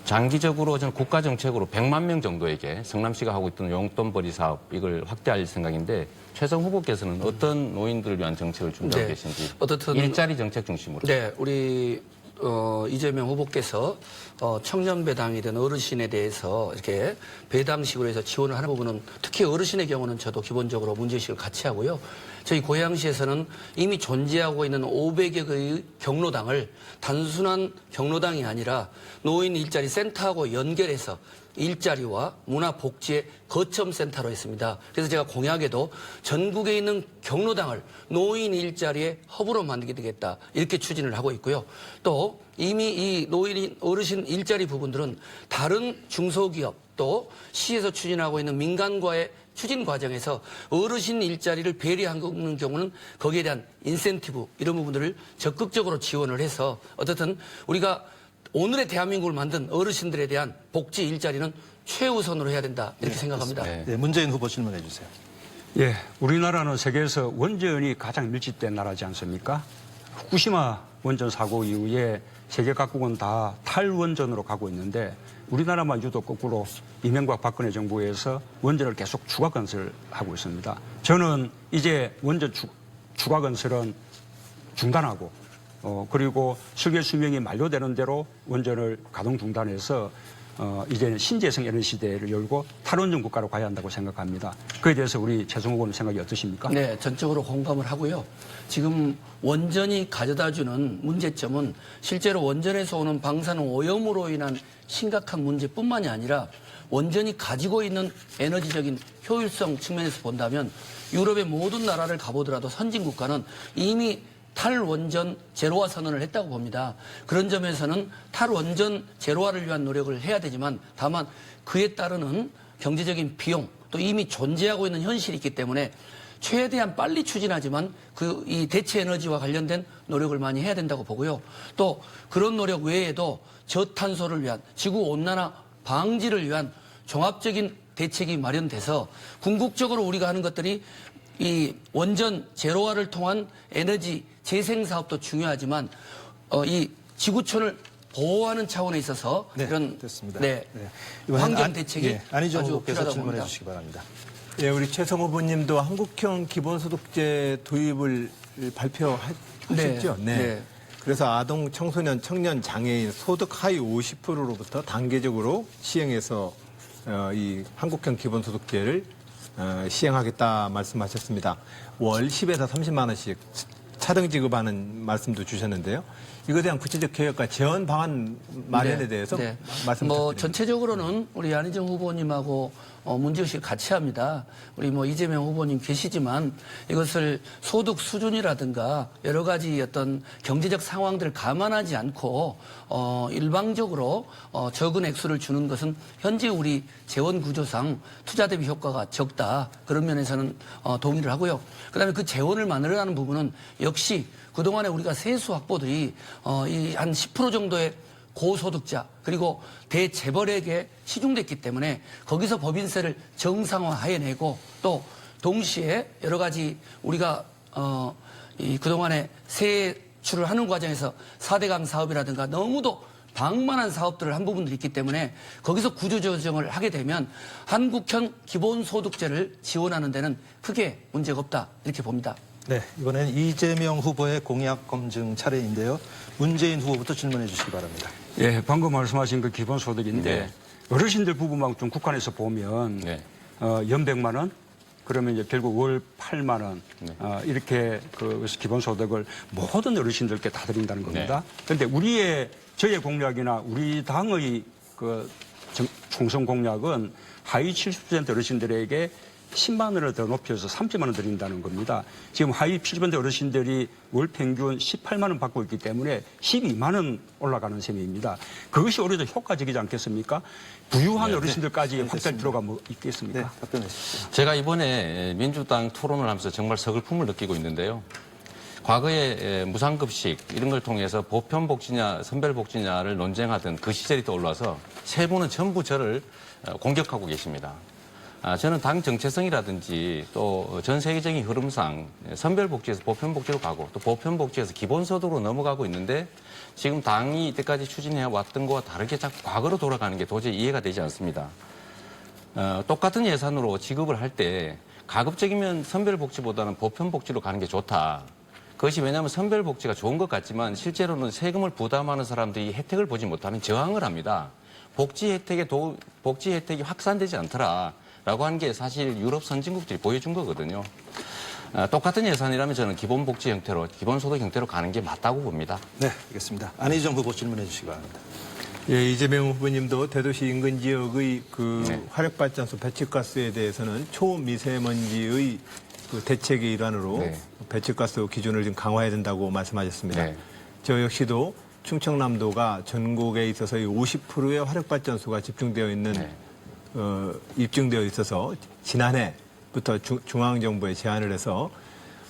장기적으로 저는 국가 정책으로 100만 명 정도에게 성남시가 하고 있던 용돈벌이 사업 이걸 확대할 생각인데 최성 후보께서는 어떤 노인들을 위한 정책을 준비하고 네. 계신지 어떻든 일자리 정책 중심으로. 네, 우리 이재명 후보께서 청년 배당이든 어르신에 대해서 이렇게 배당식으로 해서 지원을 하는 부분은 특히 어르신의 경우는 저도 기본적으로 문제의식을 같이 하고요. 저희 고양시에서는 이미 존재하고 있는 500여 개의 경로당을 단순한 경로당이 아니라 노인 일자리 센터하고 연결해서 일자리와 문화복지의 거점센터로 했습니다. 그래서 제가 공약에도 전국에 있는 경로당을 노인 일자리의 허브로 만들게 되겠다 이렇게 추진을 하고 있고요. 또 이미 이 노인 어르신 일자리 부분들은 다른 중소기업 또 시에서 추진하고 있는 민간과의 추진 과정에서 어르신 일자리를 배려하는 경우는 거기에 대한 인센티브 이런 부분들을 적극적으로 지원을 해서 어쨌든 우리가 오늘의 대한민국을 만든 어르신들에 대한 복지 일자리는 최우선으로 해야 된다 이렇게 생각합니다. 네, 문재인 후보 질문해 주세요. 예, 우리나라는 세계에서 원전이 가장 밀집된 나라지 않습니까? 후쿠시마 원전 사고 이후에 세계 각국은 다 탈원전으로 가고 있는데 우리나라만 유독 거꾸로 이명박 박근혜 정부에서 원전을 계속 추가 건설하고 있습니다. 저는 이제 원전 추가 건설은 중단하고 그리고 설계 수명이 만료되는 대로 원전을 가동 중단해서 이제는 신재생 에너지 시대를 열고 탈원전 국가로 가야 한다고 생각합니다. 그에 대해서 우리 최성 후보님 생각이 어떠십니까? 네, 전적으로 공감을 하고요. 지금 원전이 가져다주는 문제점은 실제로 원전에서 오는 방사능 오염으로 인한 심각한 문제뿐만이 아니라 원전이 가지고 있는 에너지적인 효율성 측면에서 본다면 유럽의 모든 나라를 가보더라도 선진 국가는 이미 탈원전 제로화 선언을 했다고 봅니다. 그런 점에서는 탈원전 제로화를 위한 노력을 해야 되지만 다만 그에 따르는 경제적인 비용 또 이미 존재하고 있는 현실이 있기 때문에 최대한 빨리 추진하지만 이 대체 에너지와 관련된 노력을 많이 해야 된다고 보고요. 또 그런 노력 외에도 저탄소를 위한 지구 온난화 방지를 위한 종합적인 대책이 마련돼서 궁극적으로 우리가 하는 것들이 이 원전 제로화를 통한 에너지 재생 사업도 중요하지만 이 지구촌을 보호하는 차원에 있어서 네, 이런 됐습니다. 이번엔 환경 대책이 안희정 아주 후보께서 필요하다고 질문해 봅니다. 주시기 바랍니다. 예, 우리 최성 후보님도 한국형 기본소득제 도입을 발표하셨죠? 네. 그래서 아동, 청소년, 청년, 장애인 소득 하위 50%로부터 단계적으로 시행해서 이 한국형 기본소득제를 시행하겠다 말씀하셨습니다. 월 10에서 30만 원씩 차등 지급하는 말씀도 주셨는데요. 이거에 대한 구체적 계획과 재원 방안 마련에 대해서 말씀 부탁드립니다. 전체적으로는 우리 안희정 후보님하고 문제의식을 같이 합니다. 우리 이재명 후보님 계시지만 이것을 소득 수준이라든가 여러 가지 어떤 경제적 상황들을 감안하지 않고 일방적으로 적은 액수를 주는 것은 현재 우리 재원 구조상 투자 대비 효과가 적다. 그런 면에서는 동의를 하고요. 그다음에 그 재원을 만들어가는 부분은 역시 그동안에 우리가 세수 확보들이 이 한 10% 정도의 고소득자 그리고 대재벌에게 시중됐기 때문에 거기서 법인세를 정상화해내고 또 동시에 여러 가지 우리가 이 그동안에 세출을 하는 과정에서 4대강 사업이라든가 너무도 방만한 사업들을 한 부분들이 있기 때문에 거기서 구조조정을 하게 되면 한국형 기본소득제를 지원하는 데는 크게 문제가 없다 이렇게 봅니다. 네, 이번엔 이재명 후보의 공약 검증 차례인데요. 문재인 후보부터 질문해 주시기 바랍니다. 예, 방금 말씀하신 그 기본소득인데 네. 어르신들 부분만 좀 국한해서 보면 네. 연 100만 원 그러면 이제 결국 월 8만 원 이렇게 그 기본소득을 모든 어르신들께 다 드린다는 겁니다. 그런데 저의 공약이나 우리 당의 그 총선 공약은 하위 70% 어르신들에게 10만 원을 더 높여서 30만 원 드린다는 겁니다. 지금 하위 70% 어르신들이 월 평균 18만 원 받고 있기 때문에 12만 원 올라가는 셈입니다. 그것이 오히려 더 효과적이지 않겠습니까? 부유한 어르신들까지 확대할 필요가 있겠습니까? 네, 답변해 주십시오. 제가 이번에 민주당 토론을 하면서 정말 서글픔을 느끼고 있는데요. 과거에 무상급식 이런 걸 통해서 보편복지냐 선별복지냐를 논쟁하던 그 시절이 떠올라서 세 분은 전부 저를 공격하고 계십니다. 저는 당 정체성이라든지 또 전 세계적인 흐름상 선별복지에서 보편복지로 가고 또 보편복지에서 기본소득으로 넘어가고 있는데 지금 당이 이때까지 추진해왔던 것과 다르게 자꾸 과거로 돌아가는 게 도저히 이해가 되지 않습니다. 똑같은 예산으로 지급을 할 때 가급적이면 선별복지보다는 보편복지로 가는 게 좋다. 그것이 왜냐하면 선별복지가 좋은 것 같지만 실제로는 세금을 부담하는 사람들이 혜택을 보지 못하면 저항을 합니다. 복지 혜택이 확산되지 않더라. 라고 하는 게 사실 유럽 선진국들이 보여준 거거든요. 똑같은 예산이라면 저는 기본복지 형태로, 기본소득 형태로 가는 게 맞다고 봅니다. 네, 알겠습니다. 안희정 후보 질문해 주시기 바랍니다. 예, 이재명 후보님도 대도시 인근 지역의 화력발전소 배출가스에 대해서는 초미세먼지의 그 대책의 일환으로 배출가스 기준을 좀 강화해야 된다고 말씀하셨습니다. 네. 저 역시도 충청남도가 전국에 있어서 50%의 화력발전소가 집중되어 있는 입증되어 있어서 지난해부터 중앙정부에 제안을 해서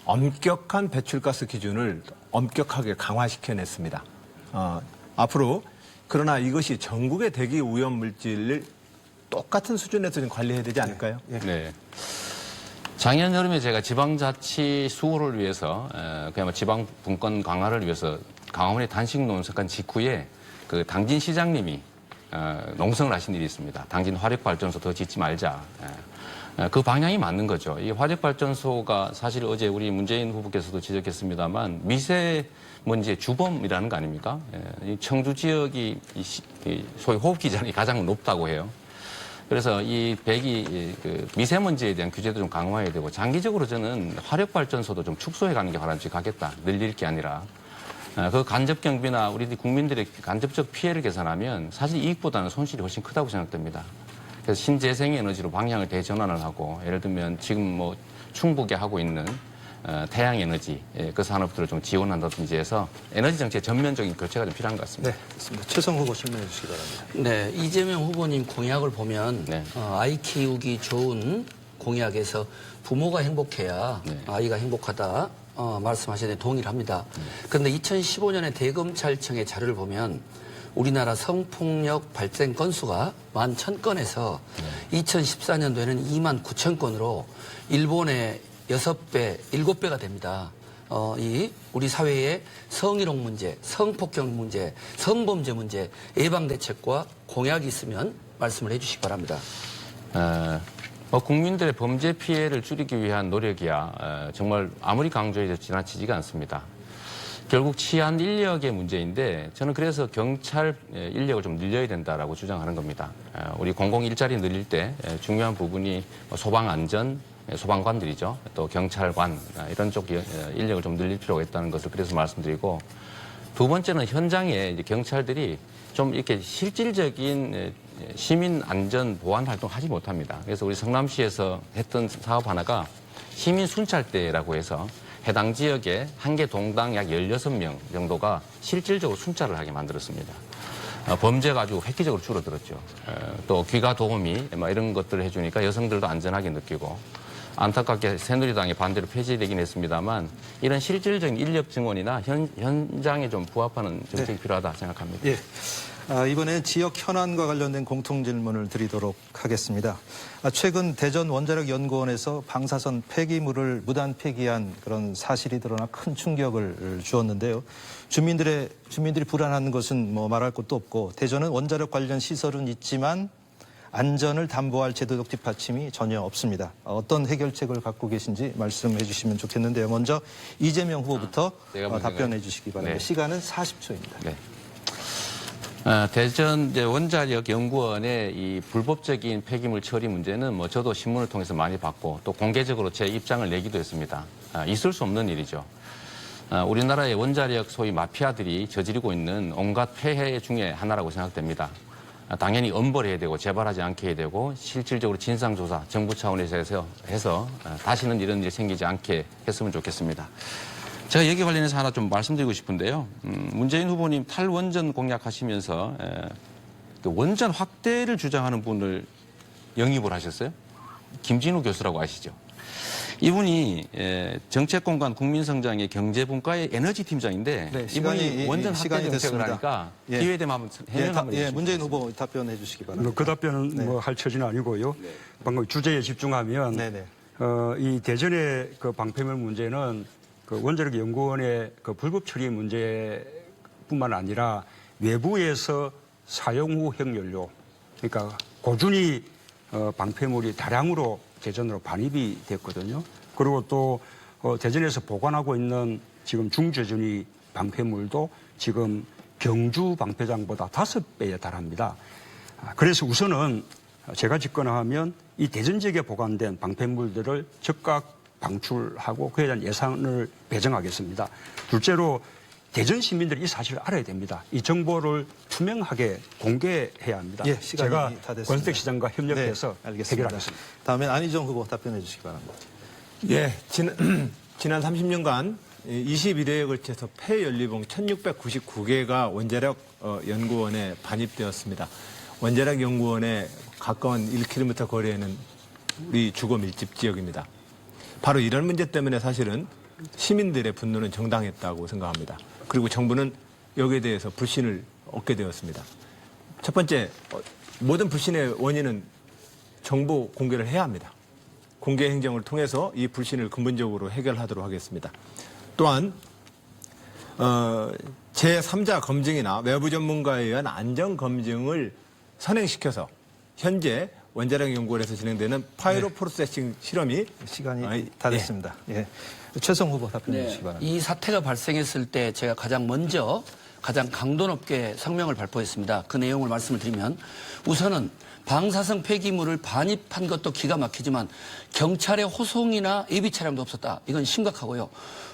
엄격한 배출가스 기준을 엄격하게 강화시켜냈습니다. 앞으로 그러나 이것이 전국의 대기 오염 물질을 똑같은 수준에서 좀 관리해야 되지 않을까요? 네. 작년 여름에 제가 지방자치 수호를 위해서 그야말로 지방 분권 강화를 위해서 강화문에 단식 논석한 직후에 그 당진 시장님이 농성을 하신 일이 있습니다. 당진 화력발전소 더 짓지 말자. 그 방향이 맞는 거죠. 이 화력발전소가 사실 어제 우리 문재인 후보께서도 지적했습니다만 미세먼지의 주범이라는 거 아닙니까? 이 청주 지역이 소위 호흡기전이 가장 높다고 해요. 그래서 이 미세먼지에 대한 규제도 좀 강화해야 되고 장기적으로 저는 화력발전소도 좀 축소해가는 게 바람직하겠다. 늘릴 게 아니라. 그 간접 경비나 우리 국민들의 간접적 피해를 계산하면 사실 이익보다는 손실이 훨씬 크다고 생각됩니다. 그래서 신재생에너지로 방향을 대전환을 하고 예를 들면 지금 뭐 충북에 하고 있는 태양에너지 그 산업들을 좀 지원한다든지 해서 에너지 정책 전면적인 교체가 좀 필요한 것 같습니다. 네, 맞습니다. 최성 후보 질문해 주시기 바랍니다. 네, 이재명 후보님 공약을 보면 네. 아이 키우기 좋은 공약에서 부모가 행복해야 네. 아이가 행복하다 말씀하시는데 동의를 합니다. 그런데 2015년에 대검찰청의 자료를 보면 우리나라 성폭력 발생 건수가 11,000건에서 2014년도에는 29,000건으로 일본의 6배, 7배가 됩니다. 우리 사회의 성희롱 문제, 성폭력 문제, 성범죄 문제, 예방대책과 공약이 있으면 말씀을 해주시기 바랍니다. 국민들의 범죄 피해를 줄이기 위한 노력이야 정말 아무리 강조해도 지나치지가 않습니다. 결국 치안 인력의 문제인데 저는 그래서 경찰 인력을 좀 늘려야 된다라고 주장하는 겁니다. 우리 공공 일자리 늘릴 때 중요한 부분이 소방 안전, 소방관들이죠. 또 경찰관 이런 쪽 인력을 좀 늘릴 필요가 있다는 것을 그래서 말씀드리고 두 번째는 현장에 이제 경찰들이 좀 이렇게 실질적인 시민 안전 보안 활동 하지 못합니다. 그래서 우리 성남시에서 했던 사업 하나가 시민 순찰대라고 해서 해당 지역에 한 개 동당 약 16명 정도가 실질적으로 순찰을 하게 만들었습니다. 범죄가 아주 획기적으로 줄어들었죠. 또 귀가 도우미 이런 것들을 해주니까 여성들도 안전하게 느끼고 안타깝게 새누리당의 반대로 폐지되긴 했습니다만 이런 실질적인 인력 증원이나 현장에 좀 부합하는 정책이 필요하다 생각합니다. 예. 이번에 지역 현안과 관련된 공통 질문을 드리도록 하겠습니다. 최근 대전 원자력연구원에서 방사선 폐기물을 무단 폐기한 그런 사실이 드러나 큰 충격을 주었는데요. 주민들이 불안한 것은 뭐 말할 것도 없고 대전은 원자력 관련 시설은 있지만 안전을 담보할 제도적 뒷받침이 전혀 없습니다. 어떤 해결책을 갖고 계신지 말씀해 주시면 좋겠는데요. 먼저 이재명 후보부터 답변해 주시기 바랍니다. 네. 시간은 40초입니다. 네. 대전 원자력 연구원의 이 불법적인 폐기물 처리 문제는 뭐 저도 신문을 통해서 많이 봤고 또 공개적으로 제 입장을 내기도 했습니다. 있을 수 없는 일이죠. 우리나라의 원자력 소위 마피아들이 저지르고 있는 온갖 폐해 중에 하나라고 생각됩니다. 당연히 엄벌해야 되고 재발하지 않게 해야 되고 실질적으로 진상조사 정부 차원에서 해서 다시는 이런 일이 생기지 않게 했으면 좋겠습니다. 제가 여기 관련해서 하나 좀 말씀드리고 싶은데요. 문재인 후보님 탈원전 공약하시면서 그 원전 확대를 주장하는 분을 영입을 하셨어요. 김진우 교수라고 아시죠? 이분이 정책공간 국민성장의 경제분과의 에너지팀장인데 네, 이분이 원전 확대 정책을 됐습니다. 하니까 예. 기회 되면 한번 해명 한번 해주시죠. 문재인 후보 답변해 주시기 바랍니다. 그 답변은 뭐 할 처지는 아니고요. 방금 주제에 집중하면 네네. 이 대전의 그 방패물 문제는 그 원자력 연구원의 그 불법 처리 문제뿐만 아니라 외부에서 사용 후 핵연료, 그러니까 고준위 방패물이 다량으로 대전으로 반입이 됐거든요. 그리고 또 대전에서 보관하고 있는 지금 중저준위 방패물도 지금 경주 방패장보다 5배에 달합니다. 그래서 우선은 제가 집권하면 이 대전 지역에 보관된 방패물들을 즉각 방출하고 그에 대한 예산을 배정하겠습니다. 둘째로 대전 시민들이 이 사실을 알아야 됩니다. 이 정보를 투명하게 공개해야 합니다. 예, 시간이 제가 다 됐습니다. 권수택 시장과 협력해서 네, 알겠습니다. 해결하겠습니다. 다음엔 안희정 후보 답변해 주시기 바랍니다. 예, 지난 30년간 21회에 걸쳐서 폐연료봉 1699개가 원자력 연구원에 반입되었습니다. 원자력 연구원에 가까운 1km 거리에는 우리 주거 밀집 지역입니다. 바로 이런 문제 때문에 사실은 시민들의 분노는 정당했다고 생각합니다. 그리고 정부는 여기에 대해서 불신을 얻게 되었습니다. 첫 번째, 모든 불신의 원인은 정보 공개를 해야 합니다. 공개 행정을 통해서 이 불신을 근본적으로 해결하도록 하겠습니다. 또한 제3자 검증이나 외부 전문가에 의한 안전 검증을 선행시켜서 현재 원자력 연구원에서 진행되는 파이로 프로세싱 실험이 시간이 다 됐습니다. 예. 최성 후보 답변해 주시기 바랍니다. 이 사태가 발생했을 때 제가 가장 먼저 가장 강도 높게 성명을 발표했습니다. 그 내용을 말씀을 드리면 우선은 방사성 폐기물을 반입한 것도 기가 막히지만 경찰의 호송이나 예비 차량도 없었다. 이건 심각하고요.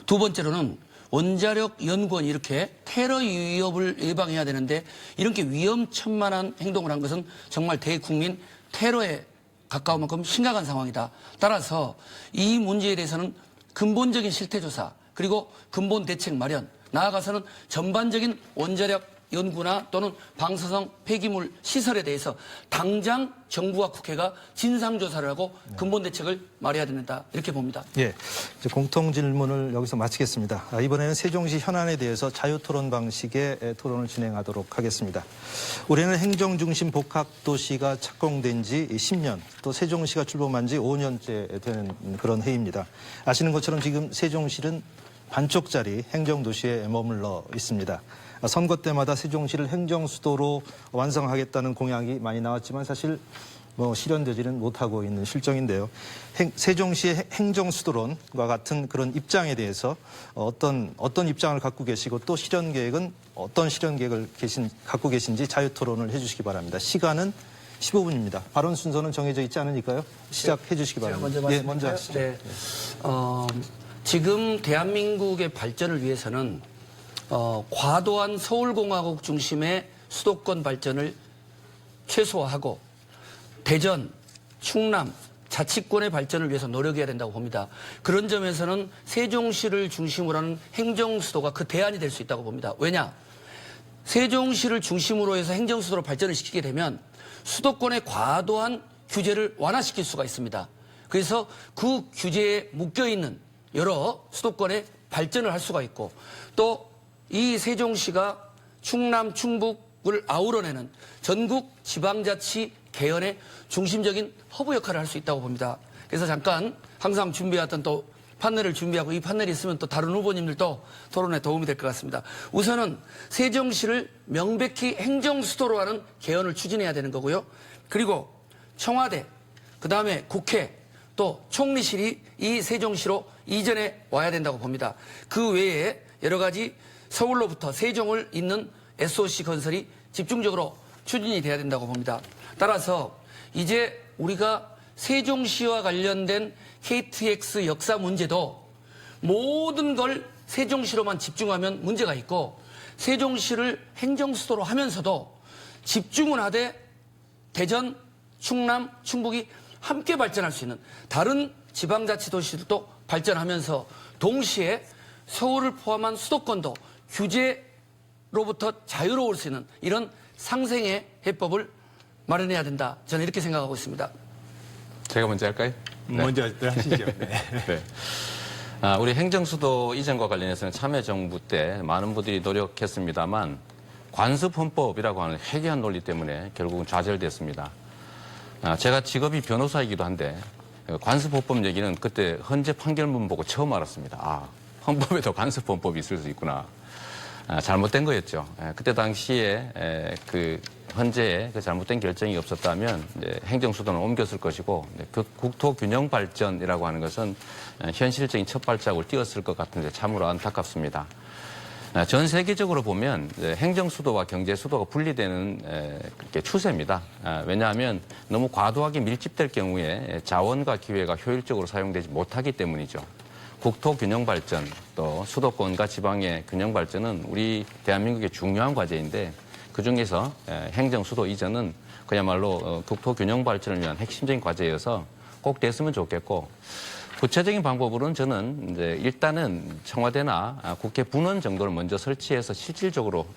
두 번째로는 원자력 연구원이 이렇게 테러 위협을 예방해야 되는데 이렇게 위험천만한 행동을 한 것은 정말 대국민 테러에 가까운 만큼 심각한 상황이다. 따라서 이 문제에 대해서는 근본적인 실태조사 그리고 근본 대책 마련 나아가서는 전반적인 원자력 연구나 또는 방사성 폐기물 시설에 대해서 당장 정부와 국회가 진상조사를 하고 근본 대책을 마련해야 된다. 이렇게 봅니다. 예, 이제 공통 질문을 여기서 마치겠습니다. 이번에는 세종시 현안에 대해서 자유토론 방식의 토론을 진행하도록 하겠습니다. 올해는 행정중심 복합도시가 착공된 지 10년, 또 세종시가 출범한 지 5년째 되는 그런 해입니다. 아시는 것처럼 지금 세종시는 반쪽짜리 행정도시에 머물러 있습니다. 선거 때마다 세종시를 행정수도로 완성하겠다는 공약이 많이 나왔지만 사실 실현되지는 못하고 있는 실정인데요. 세종시의 행정수도론과 같은 그런 입장에 대해서 어떤 입장을 갖고 계시고 또 실현 계획은 어떤 실현 계획을 갖고 계신지 자유토론을 해주시기 바랍니다. 시간은 15분입니다. 발언 순서는 정해져 있지 않으니까요. 시작해 주시기 바랍니다. 먼저 먼저 하시죠. 네. 지금 대한민국의 발전을 위해서는 과도한 서울공화국 중심의 수도권 발전을 최소화하고 대전, 충남, 자치권의 발전을 위해서 노력해야 된다고 봅니다. 그런 점에서는 세종시를 중심으로 하는 행정수도가 그 대안이 될 수 있다고 봅니다. 왜냐? 세종시를 중심으로 해서 행정수도로 발전을 시키게 되면 수도권의 과도한 규제를 완화시킬 수가 있습니다. 그래서 그 규제에 묶여있는 여러 수도권의 발전을 할 수가 있고 또 이 세종시가 충남, 충북을 아우러내는 전국 지방자치 개헌의 중심적인 허브 역할을 할 수 있다고 봅니다. 그래서 잠깐 항상 준비했던 또 판넬을 준비하고 이 판넬이 있으면 또 다른 후보님들도 토론에 도움이 될 것 같습니다. 우선은 세종시를 명백히 행정수도로 하는 개헌을 추진해야 되는 거고요. 그리고 청와대, 그다음에 국회, 또 총리실이 이 세종시로 이전해 와야 된다고 봅니다. 그 외에 여러 가지 서울로부터 세종을 잇는 SOC 건설이 집중적으로 추진이 돼야 된다고 봅니다. 따라서 이제 우리가 세종시와 관련된 KTX 역사 문제도 모든 걸 세종시로만 집중하면 문제가 있고 세종시를 행정수도로 하면서도 집중을 하되 대전, 충남, 충북이 함께 발전할 수 있는 다른 지방자치도시들도 발전하면서 동시에 서울을 포함한 수도권도 규제로부터 자유로울 수 있는 이런 상생의 해법을 마련해야 된다. 저는 이렇게 생각하고 있습니다. 제가 먼저 할까요? 먼저 하시죠. 네. 네. 우리 행정수도 이전과 관련해서는 참여정부 때 많은 분들이 노력했습니다만 관습헌법이라고 하는 해괴한 논리 때문에 결국은 좌절됐습니다. 제가 직업이 변호사이기도 한데 관습헌법 얘기는 그때 헌재 판결문 보고 처음 알았습니다. 헌법에도 관습헌법이 있을 수 있구나. 잘못된 거였죠. 그때 당시에 그 헌재에 그 잘못된 결정이 없었다면 행정수도는 옮겼을 것이고 그 국토균형발전이라고 하는 것은 현실적인 첫 발자국을 띄웠을 것 같은데 참으로 안타깝습니다. 전 세계적으로 보면 행정수도와 경제수도가 분리되는 추세입니다. 왜냐하면 너무 과도하게 밀집될 경우에 자원과 기회가 효율적으로 사용되지 못하기 때문이죠. 국토균형발전 또 수도권과 지방의 균형발전은 우리 대한민국의 중요한 과제인데 그중에서 행정수도 이전은 그야말로 국토균형발전을 위한 핵심적인 과제여서 꼭 됐으면 좋겠고 구체적인 방법으로는 저는 이제 일단은 청와대나 국회 분원 정도를 먼저 설치해서 실질적으로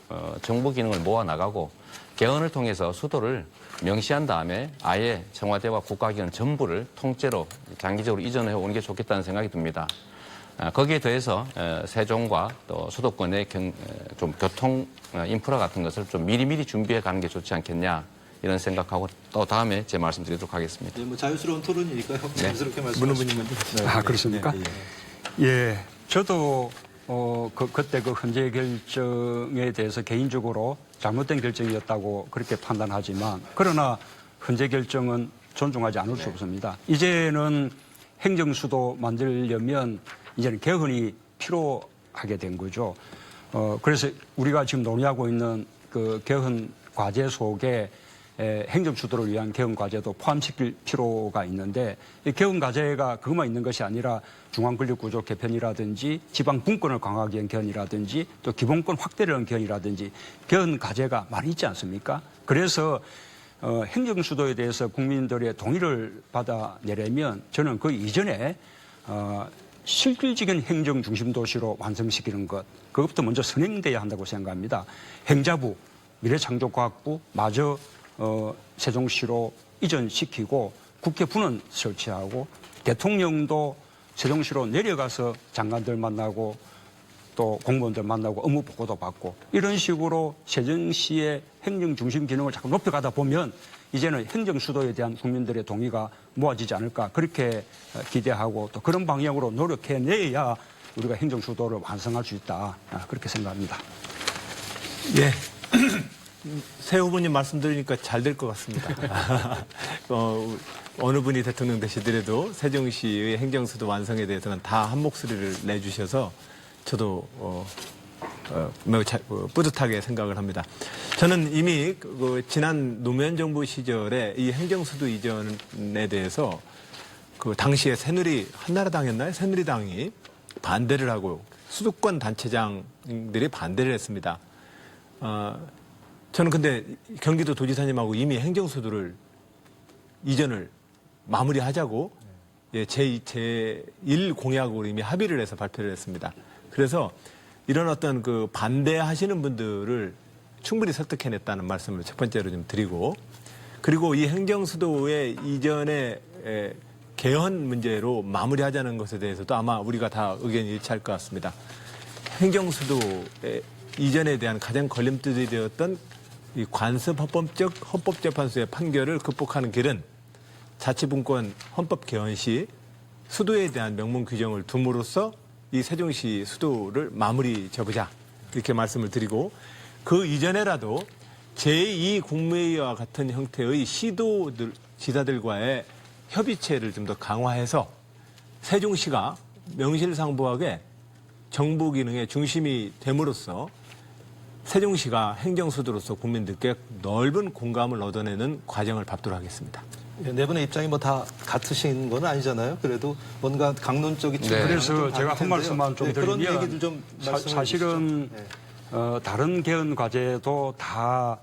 정부 기능을 모아나가고 개헌을 통해서 수도를 명시한 다음에 아예 청와대와 국가기관 전부를 통째로 장기적으로 이전해 오는 게 좋겠다는 생각이 듭니다. 거기에 더해서 세종과 또 수도권의 좀 교통 인프라 같은 것을 좀 미리미리 준비해 가는 게 좋지 않겠냐 이런 생각하고 또 다음에 제 말씀드리도록 하겠습니다. 네, 자유스러운 토론이니까요. 자유스럽게 말씀하시죠. 문후보님 먼저. 그렇습니까? 예, 저도 그때 그 헌재 결정에 대해서 개인적으로 잘못된 결정이었다고 그렇게 판단하지만 그러나 헌재 결정은 존중하지 않을 수 없습니다. 이제는 행정수도 만들려면 이제는 개헌이 필요하게 된 거죠. 그래서 우리가 지금 논의하고 있는 그 개헌 과제 속에 행정수도를 위한 개헌 과제도 포함시킬 필요가 있는데 이 개헌 과제가 그것만 있는 것이 아니라 중앙권력구조 개편이라든지 지방 분권을 강화하기 위한 개헌이라든지 또 기본권 확대를 위한 개헌이라든지 개헌 과제가 많이 있지 않습니까? 그래서 행정수도에 대해서 국민들의 동의를 받아내려면 저는 그 이전에 실질적인 행정 중심 도시로 완성시키는 것, 그것부터 먼저 선행돼야 한다고 생각합니다. 행자부, 미래창조과학부 마저 세종시로 이전시키고 국회부는 설치하고 대통령도 세종시로 내려가서 장관들 만나고 또 공무원들 만나고 업무 보고도 받고 이런 식으로 세종시의 행정 중심 기능을 자꾸 높여가다 보면 이제는 행정 수도에 대한 국민들의 동의가 모아지지 않을까 그렇게 기대하고 또 그런 방향으로 노력해내야 우리가 행정 수도를 완성할 수 있다 그렇게 생각합니다. 예. 새 후보님 말씀 들으니까 잘 될 것 같습니다. 어느 분이 대통령 되시더라도 세종시의 행정수도 완성에 대해서는 다 한 목소리를 내주셔서 저도 매우 뿌듯하게 생각을 합니다. 저는 이미 지난 노무현 정부 시절에 이 행정수도 이전에 대해서 그 당시에 한나라당이었나요? 새누리당이 반대를 하고 수도권 단체장들이 반대를 했습니다. 저는 근데 경기도 도지사님하고 이미 행정수도를 이전을 마무리하자고 제1 공약으로 이미 합의를 해서 발표를 했습니다. 그래서 이런 어떤 그 반대하시는 분들을 충분히 설득해냈다는 말씀을 첫 번째로 좀 드리고, 그리고 이 행정수도의 이전의 개헌 문제로 마무리하자는 것에 대해서도 아마 우리가 다 의견이 일치할 것 같습니다. 행정수도 이전에 대한 가장 걸림돌이 되었던 이 관습 헌법재판소의 판결을 극복하는 길은 자치분권 헌법 개헌 시 수도에 대한 명문 규정을 둠으로써 이 세종시 수도를 마무리 접으자 이렇게 말씀을 드리고, 그 이전에라도 제2 국무회의와 같은 형태의 지사들과의 협의체를 좀 더 강화해서 세종시가 명실상부하게 정부 기능의 중심이 됨으로써 세종시가 행정수도로서 국민들께 넓은 공감을 얻어내는 과정을 밟도록 하겠습니다. 네 분의 입장이 뭐 다 같으신 건 아니잖아요. 그래도 뭔가 강론적인 네. 그래서 제가 한 말씀만 좀 그런 드리면 얘기도 좀 사실은 네. 다른 개헌 과제도 다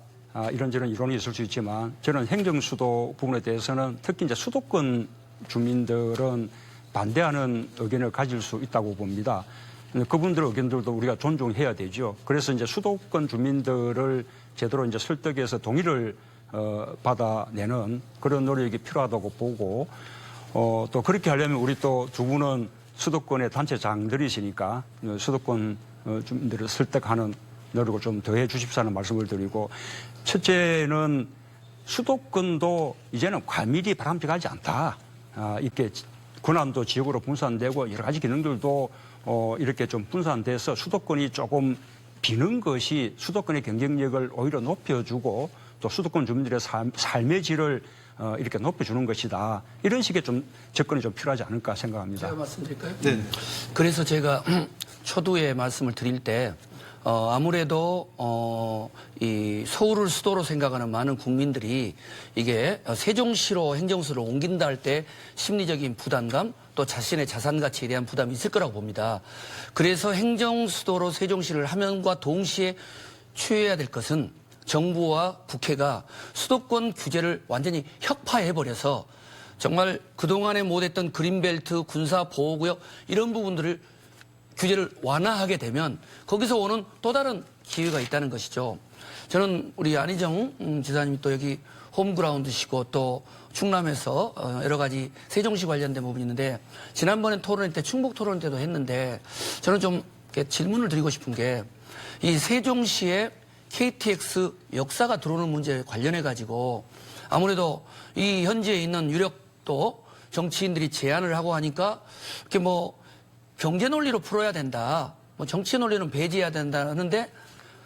이런저런 이론이 있을 수 있지만 저는 행정수도 부분에 대해서는 특히 이제 수도권 주민들은 반대하는 의견을 가질 수 있다고 봅니다. 그분들의 의견들도 우리가 존중해야 되죠. 그래서 이제 수도권 주민들을 제대로 이제 설득해서 동의를 받아내는 그런 노력이 필요하다고 보고, 또 그렇게 하려면 우리 또 두 분은 수도권의 단체장들이시니까 수도권 주민들을 설득하는 노력을 좀 더해 주십사는 말씀을 드리고, 첫째는 수도권도 이제는 과밀히 바람직하지 않다. 이렇게 권한도 지역으로 분산되고 여러 가지 기능들도 이렇게 좀 분산돼서 수도권이 조금 비는 것이 수도권의 경쟁력을 오히려 높여주고 또 수도권 주민들의 삶의 질을 이렇게 높여주는 것이다. 이런 식의 좀 접근이 좀 필요하지 않을까 생각합니다. 제가 말씀드릴까요? 네. 그래서 제가 초두에 말씀을 드릴 때 아무래도 이 서울을 수도로 생각하는 많은 국민들이 이게 세종시로 행정수를 옮긴다 할 때 심리적인 부담감 또 자신의 자산 가치에 대한 부담이 있을 거라고 봅니다. 그래서 행정수도로 세종시를 하면과 동시에 취해야 될 것은 정부와 국회가 수도권 규제를 완전히 혁파해버려서 정말 그동안에 못했던 그린벨트, 군사보호구역 이런 부분들을 규제를 완화하게 되면 거기서 오는 또 다른 기회가 있다는 것이죠. 저는 우리 안희정 지사님이 또 여기 홈그라운드시고 또 충남에서 여러 가지 세종시 관련된 부분이 있는데 지난번에 토론회 때 충북 토론회 때도 했는데 저는 좀 이렇게 질문을 드리고 싶은 게 이 세종시에 KTX 역사가 들어오는 문제에 관련해 가지고 아무래도 이 현지에 있는 유력도 정치인들이 제안을 하고 하니까 이렇게 뭐 경제 논리로 풀어야 된다. 뭐 정치 논리는 배제해야 된다 하는데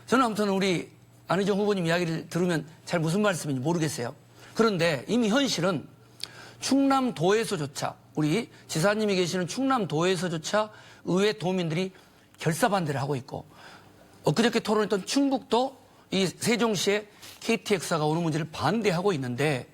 저는 아무튼 우리 안희정 후보님 이야기를 들으면 잘 무슨 말씀인지 모르겠어요. 그런데 이미 현실은 충남도에서조차 우리 지사님이 계시는 충남도에서조차 의회 도민들이 결사반대를 하고 있고 엊그저께 토론했던 충북도 이 세종시에 KTX가 오는 문제를 반대하고 있는데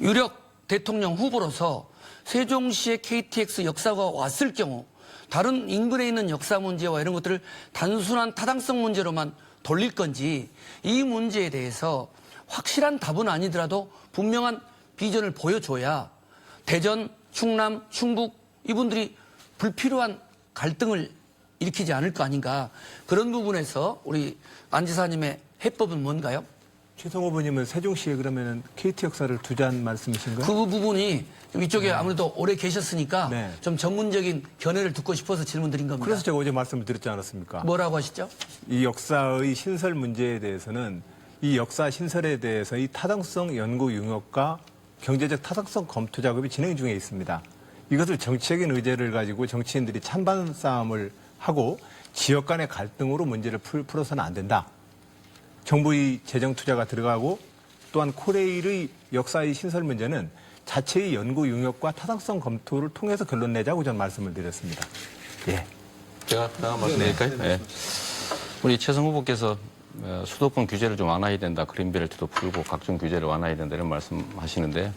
유력 대통령 후보로서 세종시에 KTX 역사가 왔을 경우 다른 인근에 있는 역사 문제와 이런 것들을 단순한 타당성 문제로만 돌릴 건지 이 문제에 대해서 확실한 답은 아니더라도 분명한 비전을 보여줘야 대전, 충남, 충북 이분들이 불필요한 갈등을 일으키지 않을 거 아닌가. 그런 부분에서 우리 안 지사님의 해법은 뭔가요? 최성 후보님은 세종시에 그러면은 KT 역사를 두자는 말씀이신가요? 그 부분이 좀 이쪽에 아무래도 오래 계셨으니까 네. 좀 전문적인 견해를 듣고 싶어서 질문드린 겁니다. 그래서 제가 어제 말씀을 드렸지 않았습니까? 뭐라고 하시죠? 이 역사의 신설 문제에 대해서는 이 역사 신설에 대해서 이 타당성 연구 용역과 경제적 타당성 검토 작업이 진행 중에 있습니다. 이것을 정치적인 의제를 가지고 정치인들이 찬반 싸움을 하고 지역 간의 갈등으로 문제를 풀어서는 안 된다. 정부의 재정 투자가 들어가고 또한 코레일의 역사의 신설 문제는 자체의 연구 용역과 타당성 검토를 통해서 결론 내자고 저는 말씀을 드렸습니다. 예. 제가 다음 말씀드릴까요? 네. 우리 최성 후보께서 수도권 규제를 좀 완화해야 된다. 그린벨트도 풀고 각종 규제를 완화해야 된다. 이런 말씀하시는데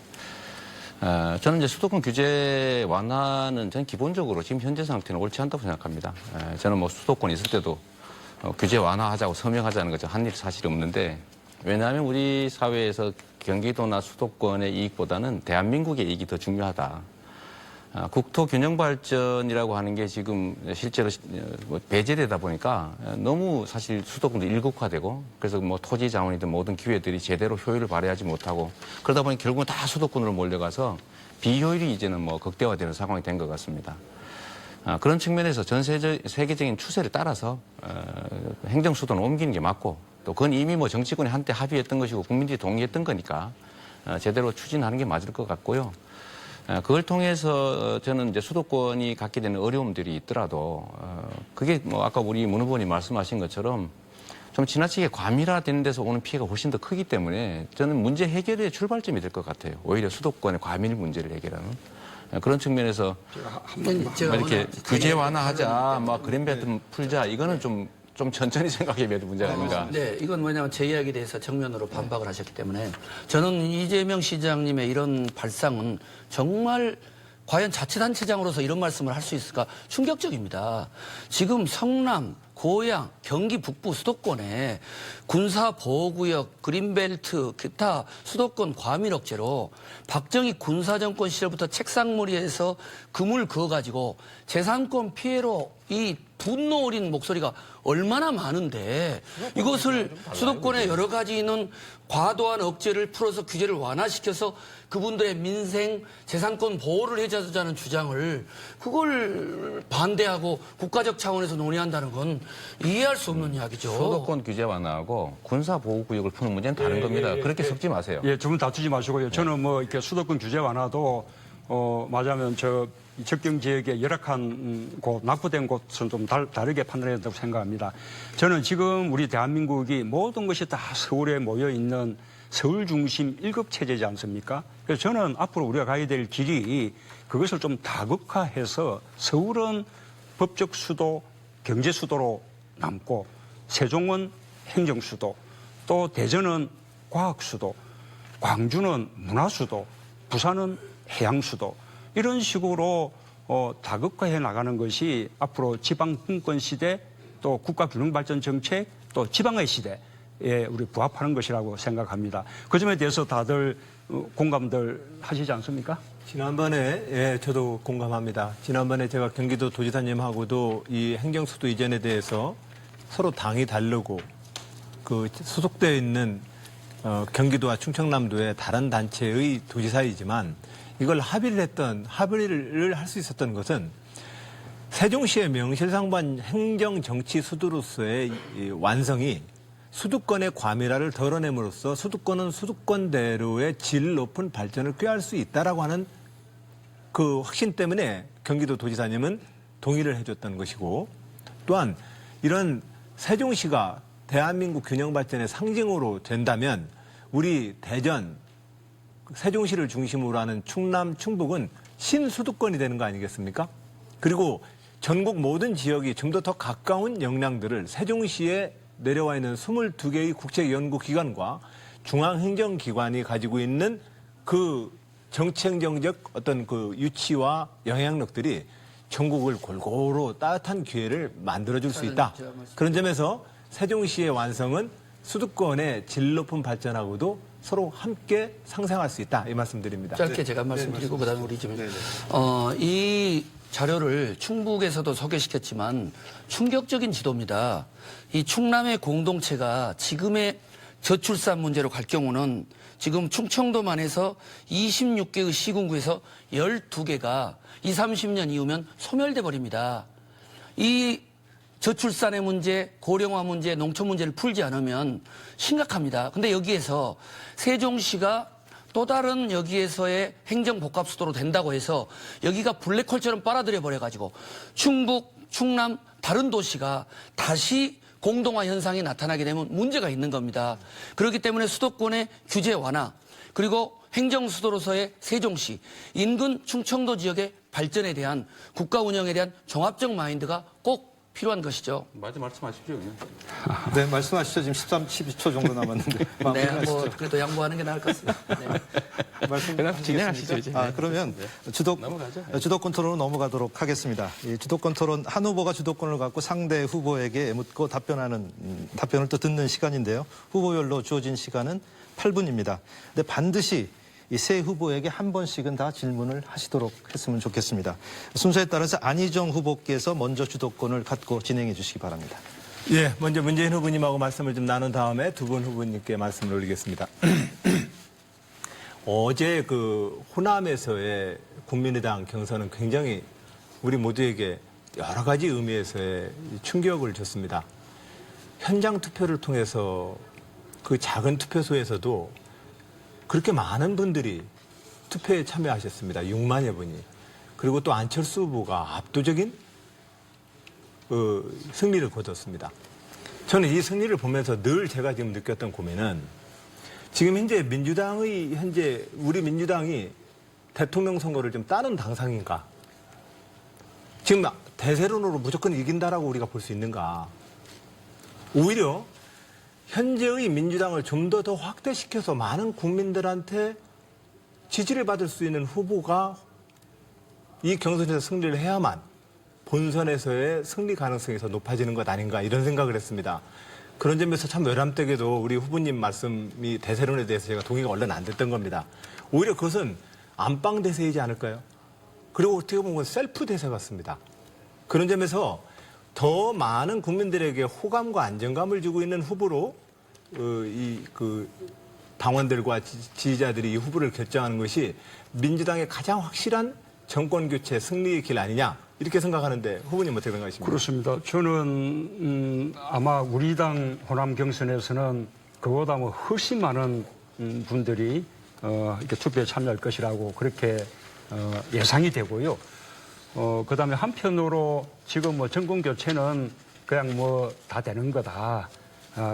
저는 이제 수도권 규제 완화는 저는 기본적으로 지금 현재 상태는 옳지 않다고 생각합니다. 저는 뭐 수도권 있을 때도 규제 완화하자고 서명하자는 거죠. 한 일 사실이 없는데 왜냐하면 우리 사회에서 경기도나 수도권의 이익보다는 대한민국의 이익이 더 중요하다. 국토 균형 발전이라고 하는 게 지금 실제로 배제되다 보니까 너무 사실 수도권도 일국화되고 그래서 뭐 토지 자원이든 모든 기회들이 제대로 효율을 발휘하지 못하고 그러다 보니 결국은 다 수도권으로 몰려가서 비효율이 이제는 뭐 극대화되는 상황이 된 것 같습니다. 그런 측면에서 전 세계적인 추세를 따라서 행정수도는 옮기는 게 맞고 또 그건 이미 뭐 정치권이 한때 합의했던 것이고 국민들이 동의했던 거니까 제대로 추진하는 게 맞을 것 같고요. 그걸 통해서 저는 이제 수도권이 갖게 되는 어려움들이 있더라도 그게 뭐 아까 우리 문 후보님 말씀하신 것처럼 좀 지나치게 과밀화되는 데서 오는 피해가 훨씬 더 크기 때문에 저는 문제 해결의 출발점이 될 것 같아요. 오히려 수도권의 과밀 문제를 해결하는 그런 측면에서 제가 이렇게 규제 완화하자, 막 그린벨트 풀자 이거는 좀 천천히 생각해봐야 될 문제가 아닌가. 네, 이건 뭐냐면 제 이야기에 대해서 정면으로 반박을 하셨기 때문에 저는 이재명 시장님의 이런 발상은 정말 과연 자치단체장으로서 이런 말씀을 할 수 있을까 충격적입니다. 지금 성남, 고양, 경기 북부 수도권에 군사보호구역, 그린벨트, 기타 수도권 과밀 억제로 박정희 군사정권 시절부터 책상머리에서 금을 그어가지고 재산권 피해로 이 분노 어린 목소리가 얼마나 많은데 이것을 수도권에 여러 가지 있는 과도한 억제를 풀어서 규제를 완화시켜서 그분들의 민생 재산권 보호를 해주자는 주장을 그걸 반대하고 국가적 차원에서 논의한다는 건 이해할 수 없는 이야기죠. 수도권 규제 완화하고 군사보호구역을 푸는 문제는 다른 겁니다. 그렇게 섞지 마세요. 예, 두 분 다투지 마시고요. 저는 뭐 이렇게 수도권 규제 완화도 맞아면 접경 지역의 열악한 곳, 낙후된 곳은 좀 다르게 판단해야 된다고 생각합니다. 저는 지금 우리 대한민국이 모든 것이 다 서울에 모여 있는 서울 중심 1급 체제지 않습니까? 그래서 저는 앞으로 우리가 가야 될 길이 그것을 좀 다극화해서 서울은 법적 수도, 경제 수도로 남고 세종은 행정 수도, 또 대전은 과학 수도, 광주는 문화 수도, 부산은 해양 수도 이런 식으로 다극화해 나가는 것이 앞으로 지방분권 시대 또 국가균형발전 정책 또 지방의 시대에 우리 부합하는 것이라고 생각합니다. 그 점에 대해서 다들 공감들 하시지 않습니까? 지난번에 저도 공감합니다. 지난번에 제가 경기도 도지사님하고도 이 행정수도 이전에 대해서 서로 당이 다르고 그 소속되어 있는 경기도와 충청남도의 다른 단체의 도지사이지만 이걸 합의를 할 수 있었던 것은 세종시의 명실상부한 행정정치 수도로서의 이 완성이 수도권의 과밀화를 덜어냄으로써 수도권은 수도권대로의 질 높은 발전을 꾀할 수 있다라고 하는 그 확신 때문에 경기도 도지사님은 동의를 해줬던 것이고 또한 이런 세종시가 대한민국 균형 발전의 상징으로 된다면 우리 대전, 세종시를 중심으로 하는 충남, 충북은 신수도권이 되는 거 아니겠습니까? 그리고 전국 모든 지역이 좀 더 가까운 역량들을 세종시에 내려와 있는 22개의 국책연구기관과 중앙행정기관이 가지고 있는 그 정치행정적 어떤 그 유치와 영향력들이 전국을 골고루 따뜻한 기회를 만들어줄 수 있다. 그런 점에서 세종시의 완성은 수도권의 질 높은 발전하고도 서로 함께 상생할 수 있다. 이 말씀드립니다. 짧게 제가 말씀드리고 그다음에 우리 좀 이 자료를 충북에서도 소개시켰지만 충격적인 지도입니다. 이 충남의 공동체가 지금의 저출산 문제로 갈 경우는 지금 충청도만 해서 26개의 시군구에서 12개가 20, 30년 이후면 소멸돼 버립니다. 이 저출산의 문제, 고령화 문제, 농촌 문제를 풀지 않으면 심각합니다. 근데 여기에서 세종시가 또 다른 여기에서의 행정 복합 수도로 된다고 해서 여기가 블랙홀처럼 빨아들여 버려가지고 충북, 충남 다른 도시가 다시 공동화 현상이 나타나게 되면 문제가 있는 겁니다. 그렇기 때문에 수도권의 규제 완화 그리고 행정 수도로서의 세종시, 인근 충청도 지역의 발전에 대한 국가 운영에 대한 종합적 마인드가 꼭 필요한 것이죠. 말씀하십시오. 그냥. 네, 말씀하시죠. 지금 12초 정도 남았는데. 네, 마무리하시죠. 뭐 그래도 양보하는 게 나을 것 같습니다. 네. 그냥 진행하시죠, 이제. 그러면 주도권 토론으로 넘어가도록 하겠습니다. 이 주도권 토론 한 후보가 주도권을 갖고 상대 후보에게 묻고 답변을 또 듣는 시간인데요. 후보별로 주어진 시간은 8분입니다. 근데 반드시 이 세 후보에게 한 번씩은 다 질문을 하시도록 했으면 좋겠습니다. 순서에 따라서 안희정 후보께서 먼저 주도권을 갖고 진행해 주시기 바랍니다. 예, 먼저 문재인 후보님하고 말씀을 좀 나눈 다음에 두 분 후보님께 말씀을 올리겠습니다. 어제 그 호남에서의 국민의당 경선은 굉장히 우리 모두에게 여러 가지 의미에서의 충격을 줬습니다. 현장 투표를 통해서 그 작은 투표소에서도 그렇게 많은 분들이 투표에 참여하셨습니다. 6만여 분이. 그리고 또 안철수 후보가 압도적인 승리를 거뒀습니다. 저는 이 승리를 보면서 늘 제가 지금 느꼈던 고민은 지금 현재 우리 민주당이 대통령 선거를 좀 따는 당상인가? 지금 대세론으로 무조건 이긴다라고 우리가 볼 수 있는가? 오히려 현재의 민주당을 좀 더 확대시켜서 많은 국민들한테 지지를 받을 수 있는 후보가 이 경선에서 승리를 해야만 본선에서의 승리 가능성이 더 높아지는 것 아닌가 이런 생각을 했습니다. 그런 점에서 참 외람되게도 우리 후보님 말씀이 대세론에 대해서 제가 동의가 원래는 안 됐던 겁니다. 오히려 그것은 안방 대세이지 않을까요? 그리고 어떻게 보면 셀프 대세 같습니다. 그런 점에서 더 많은 국민들에게 호감과 안정감을 주고 있는 후보로 당원들과 지지자들이 이 후보를 결정하는 것이 민주당의 가장 확실한 정권 교체 승리의 길 아니냐 이렇게 생각하는데 후보님 어떻게 생각하십니까? 그렇습니다. 저는 아마 우리 당 호남 경선에서는 그보다 뭐 훨씬 많은 분들이 이렇게 투표에 참여할 것이라고 그렇게 예상이 되고요. 그다음에 한편으로 지금 뭐 정권 교체는 그냥 뭐 다 되는 거다.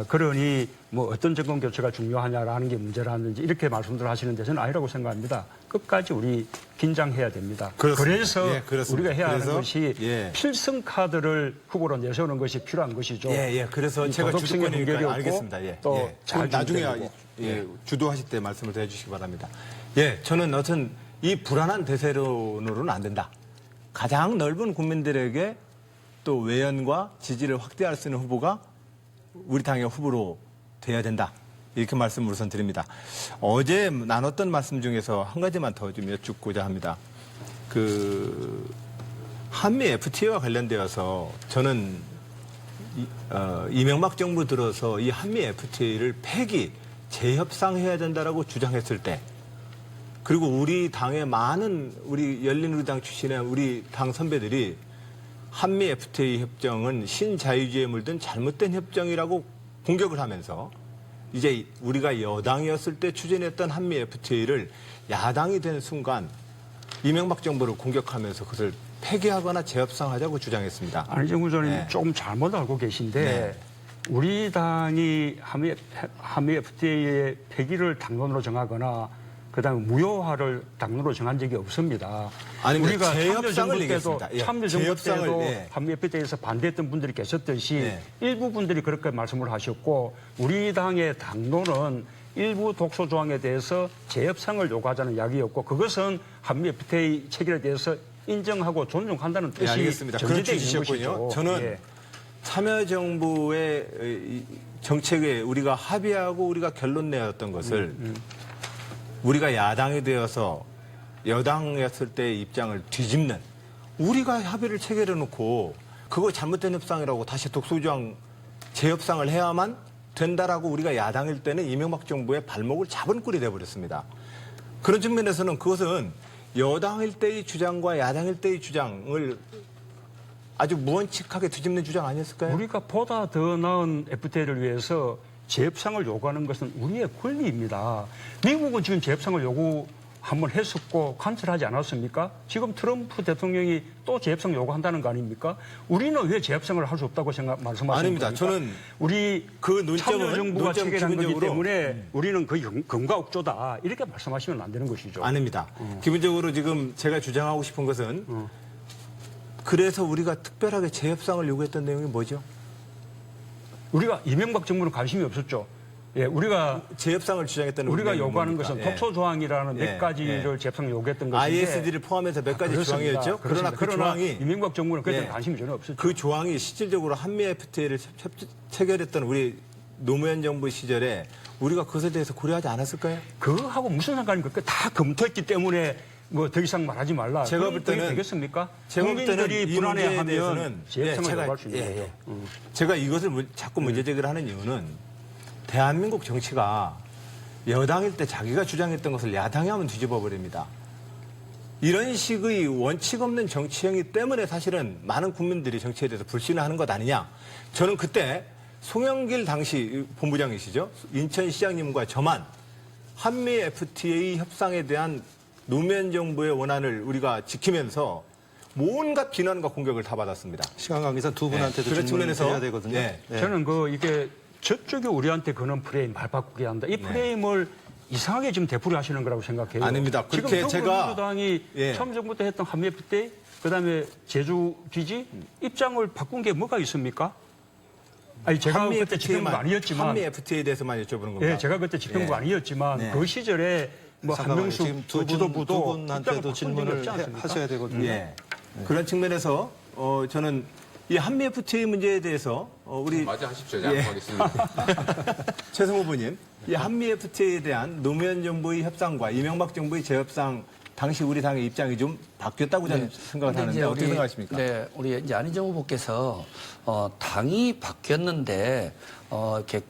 그러니 뭐 어떤 정권 교체가 중요하냐라는 게 문제라는지 이렇게 말씀들 하시는데 저는 아니라고 생각합니다. 끝까지 우리 긴장해야 됩니다. 그렇습니다. 그래서 예, 그렇습니다. 우리가 해야 하는 그래서, 것이 예. 필승 카드를 후보로 내세우는 것이 필요한 것이죠. 예. 그래서 제가 도덕성의 주도권이니까 분별이 알겠습니다. 없고 예. 또 예. 잘 나중에 준비되고. 주도하실 때 말씀을 더 해주시기 바랍니다. 예, 저는 어떤 이 불안한 대세론으로는 안 된다. 가장 넓은 국민들에게 또 외연과 지지를 확대할 수 있는 후보가 우리 당의 후보로 돼야 된다. 이렇게 말씀을 우선 드립니다. 어제 나눴던 말씀 중에서 한 가지만 더 좀 여쭙고자 합니다. 한미 FTA와 관련되어서 저는 이명박 정부 들어서 이 한미 FTA를 폐기, 재협상해야 된다라고 주장했을 때 그리고 우리 당의 많은 우리 열린우리당 출신의 우리 당 선배들이 한미 FTA 협정은 신자유주의에 물든 잘못된 협정이라고 공격을 하면서 이제 우리가 여당이었을 때 추진했던 한미 FTA를 야당이 된 순간 이명박 정부를 공격하면서 그것을 폐기하거나 재협상하자고 주장했습니다. 안희정 후보님 네. 조금 잘못 알고 계신데 네. 우리 당이 한미 FTA의 폐기를 당론으로 정하거나 그다음에 무효화를 당론으로 정한 적이 없습니다. 아니, 우리가 재협상을 참여정부 때도 얘기했습니다. 예. 참여정부 재협상을, 때도 예. 한미 FTA에서 반대했던 분들이 계셨듯이 네. 일부 분들이 그렇게 말씀을 하셨고 우리 당의 당론은 일부 독소 조항에 대해서 재협상을 요구하자는 이야기였고 그것은 한미 FTA 체결에 대해서 인정하고 존중한다는 뜻이 알겠습니다. 그런 전제되어 있는 취지셨군요. 것이죠. 저는 예. 참여정부의 정책에 우리가 합의하고 우리가 결론 내었던 것을 우리가 야당이 되어서 여당이었을 때의 입장을 뒤집는 우리가 합의를 체결해 놓고 그거 잘못된 협상이라고 다시 독소조항 재협상을 해야만 된다라고 우리가 야당일 때는 이명박 정부의 발목을 잡은 꼴이 돼버렸습니다. 그런 측면에서는 그것은 여당일 때의 주장과 야당일 때의 주장을 아주 무언칙하게 뒤집는 주장 아니었을까요? 우리가 보다 더 나은 FTA를 위해서 재협상을 요구하는 것은 우리의 권리입니다. 미국은 지금 재협상을 요구 한번 했었고 간절하지 않았습니까? 지금 트럼프 대통령이 또 재협상 요구한다는 거 아닙니까? 우리는 왜 재협상을 할 수 없다고 말씀하십니까? 아닙니다. 저는 우리 그 논점은- 참여정부가 논점 체결한 거기 기본적으로- 때문에 우리는 거의 금과 옥조다 이렇게 말씀하시면 안 되는 것이죠. 아닙니다. 기본적으로 지금 제가 주장하고 싶은 것은 그래서 우리가 특별하게 재협상을 요구했던 내용이 뭐죠? 우리가 이명박 정부는 관심이 없었죠. 예, 우리가 재협상을 주장했던 우리가 내용이 요구하는 뭡니까? 것은 예. 독소 조항이라는 예, 몇 가지를 예. 재협상 요구했던 것인데 ISD를 포함해서 몇 가지 그렇습니다. 조항이었죠. 그러나 그렇습니다. 그 조항이 이명박 정부는 그에 대한 예. 관심이 전혀 없었죠. 그 조항이 실질적으로 한미 FTA를 체결했던 우리 노무현 정부 시절에 우리가 그것에 대해서 고려하지 않았을까요? 그거하고 무슨 상관입니까? 다 검토했기 때문에 뭐 더 이상 말하지 말라. 제가 볼 그게 때는- 되겠습니까? 제가 볼 때는 국민들이 이 문제에 불안해하면 대해서는 재협상을 요구할 수 있는 거죠. 제가 이것을 자꾸 문제 제기를 하는 이유는 대한민국 정치가 여당일 때 자기가 주장했던 것을 야당이 하면 뒤집어 버립니다. 이런 식의 원칙 없는 정치행위 때문에 사실은 많은 국민들이 정치에 대해서 불신을 하는 것 아니냐. 저는 그때 송영길 당시 본부장이시죠. 인천시장님과 저만 한미 FTA 협상에 대한 노무현 정부의 원안을 우리가 지키면서 온갖 비난과 공격을 다 받았습니다. 시간 관계상 두 분한테도 그런 질문을 측면에서 드려야 되거든요. 예. 예. 저는 이게 저쪽이 우리한테 그런 프레임 말 바꾸게 한다. 이 프레임을 이상하게 지금 되풀이 하시는 거라고 생각해요. 아닙니다. 그렇게 지금 제가- 더불어민주당이 예. 처음 정부터 했던 한미 FTA, 그다음에 제주 기지 입장을 바꾼 게 뭐가 있습니까? 아니 제가 한미 그때 집행부가 FTA만, 아니었지만, 한미 FTA에 대해서만 여쭤보는 겁니다. 예, 제가 그때 집행부가 예. 아니었지만 네. 그 시절에 뭐 잠깐만요. 한명숙 지금 두 지도부도 분한테도 입장을 바꾼 적이 질문을 없지 않습니까? 하셔야 되거든요. 예. 그런 측면에서 저는 이 한미 FTA 문제에 대해서 우리 맞아 하십시오. 예. 양보하겠습니다. 최성 후보님, 이 한미 FTA에 대한 노무현 정부의 협상과 이명박 정부의 재협상 당시 우리 당의 입장이 좀 바뀌었다고 저는 생각을 근데 하는데 이제 어떻게 우리- 생각하십니까? 네, 우리 이제 안희정 후보께서 당이 바뀌었는데 이렇게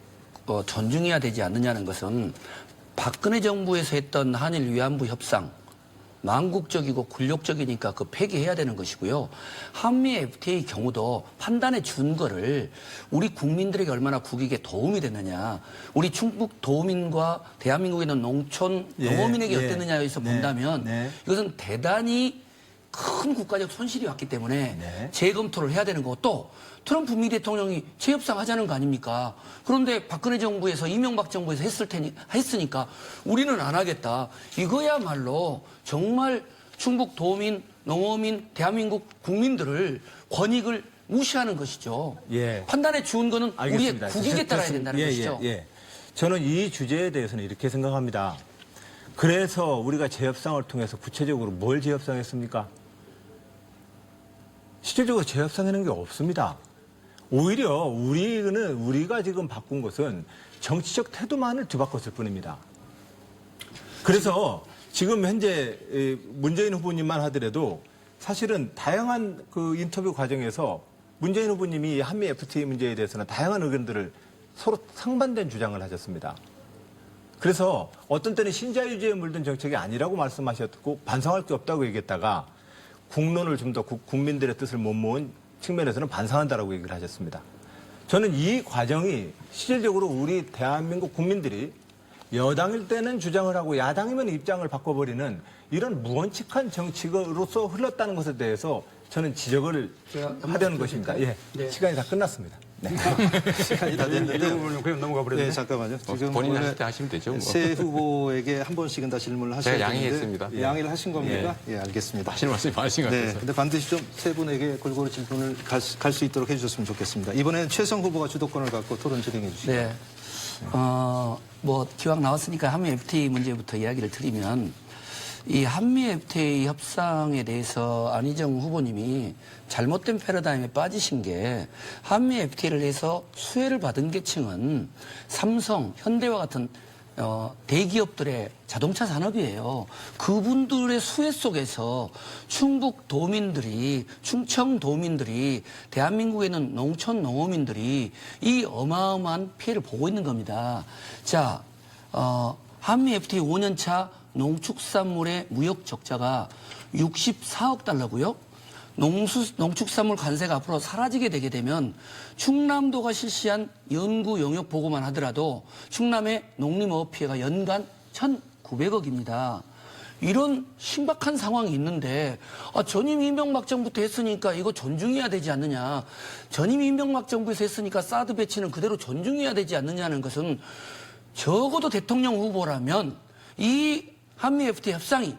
존중해야 되지 않느냐는 것은 박근혜 정부에서 했던 한일 위안부 협상 망국적이고 굴욕적이니까 그 폐기해야 되는 것이고요. 한미 FTA 경우도 판단해 준 거를 우리 국민들에게 얼마나 국익에 도움이 됐느냐, 우리 충북 도민과 대한민국에 있는 농촌 예, 농어민에게 예. 어땠느냐에서 네, 본다면 네. 이것은 대단히 큰 국가적 손실이 왔기 때문에 네. 재검토를 해야 되는 거고, 또 트럼프 미 대통령이 재협상 하자는 거 아닙니까? 그런데 박근혜 정부에서 이명박 정부에서 했으니까 우리는 안 하겠다. 이거야말로 정말 충북 도민, 농어민, 대한민국 국민들을 권익을 무시하는 것이죠. 예. 판단해 준 거는 알겠습니다. 우리의 국익에 따라야 된다는 예, 것이죠. 예, 예. 저는 이 주제에 대해서는 이렇게 생각합니다. 그래서 우리가 재협상을 통해서 구체적으로 뭘 재협상했습니까? 실질적으로 재협상하는 게 없습니다. 오히려 우리가 지금 바꾼 것은 정치적 태도만을 뒤바꿨을 뿐입니다. 그래서 지금 현재 문재인 후보님만 하더라도 사실은 다양한 그 인터뷰 과정에서 문재인 후보님이 한미 FTA 문제에 대해서는 다양한 의견들을 서로 상반된 주장을 하셨습니다. 그래서 어떤 때는 신자유주의에 물든 정책이 아니라고 말씀하셨고 반성할 게 없다고 얘기했다가 국론을 좀 더 국민들의 뜻을 못 모은 측면에서는 반성한다라고 얘기를 하셨습니다. 저는 이 과정이 실질적으로 우리 대한민국 국민들이 여당일 때는 주장을 하고 야당이면 입장을 바꿔버리는 이런 무원칙한 정치로서 흘렀다는 것에 대해서 저는 지적을 하려는 것입니다. 예, 네. 시간이 다 끝났습니다. 네. 시간이 다 이 됐는데. 부분은 그냥 넘어가 버렸네. 네, 잠깐만요. 지금 본인 오늘 하실 때 하시면 되죠. 뭐. 새 후보에게 한 번씩은 다 질문을 하셔야 제가 되는데 양해했습니다. 양해를 하신 겁니까? 예, 알겠습니다. 하시는 말씀이 많으신 것 네, 같아서. 근데 반드시 좀 세 분에게 골고루 질문을 갈 수 있도록 해주셨으면 좋겠습니다. 이번에는 최성 후보가 주도권을 갖고 토론 진행해 주시죠. 네. 기왕 나왔으니까 한미 FTA 문제부터 이야기를 드리면, 이 한미 FTA 협상에 대해서 안희정 후보님이 잘못된 패러다임에 빠지신 게 한미 FTA를 해서 수혜를 받은 계층은 삼성, 현대와 같은 대기업들의 자동차 산업이에요. 그분들의 수혜 속에서 충북 도민들이, 충청 도민들이, 대한민국에 있는 농촌 농어민들이 이 어마어마한 피해를 보고 있는 겁니다. 자, 한미 FTA 5년차 농축산물의 무역 적자가 64억 달러고요. 농축산물 관세가 앞으로 사라지게 되게 되면 충남도가 실시한 연구 용역 보고만 하더라도 충남의 농림어업 피해가 연간 1,900억입니다. 이런 신박한 상황이 있는데 전임 이명박 정부부터 했으니까 이거 존중해야 되지 않느냐. 전임 이명박 정부에서 했으니까 사드 배치는 그대로 존중해야 되지 않느냐는 것은 적어도 대통령 후보라면 이 한미 FTA 협상이,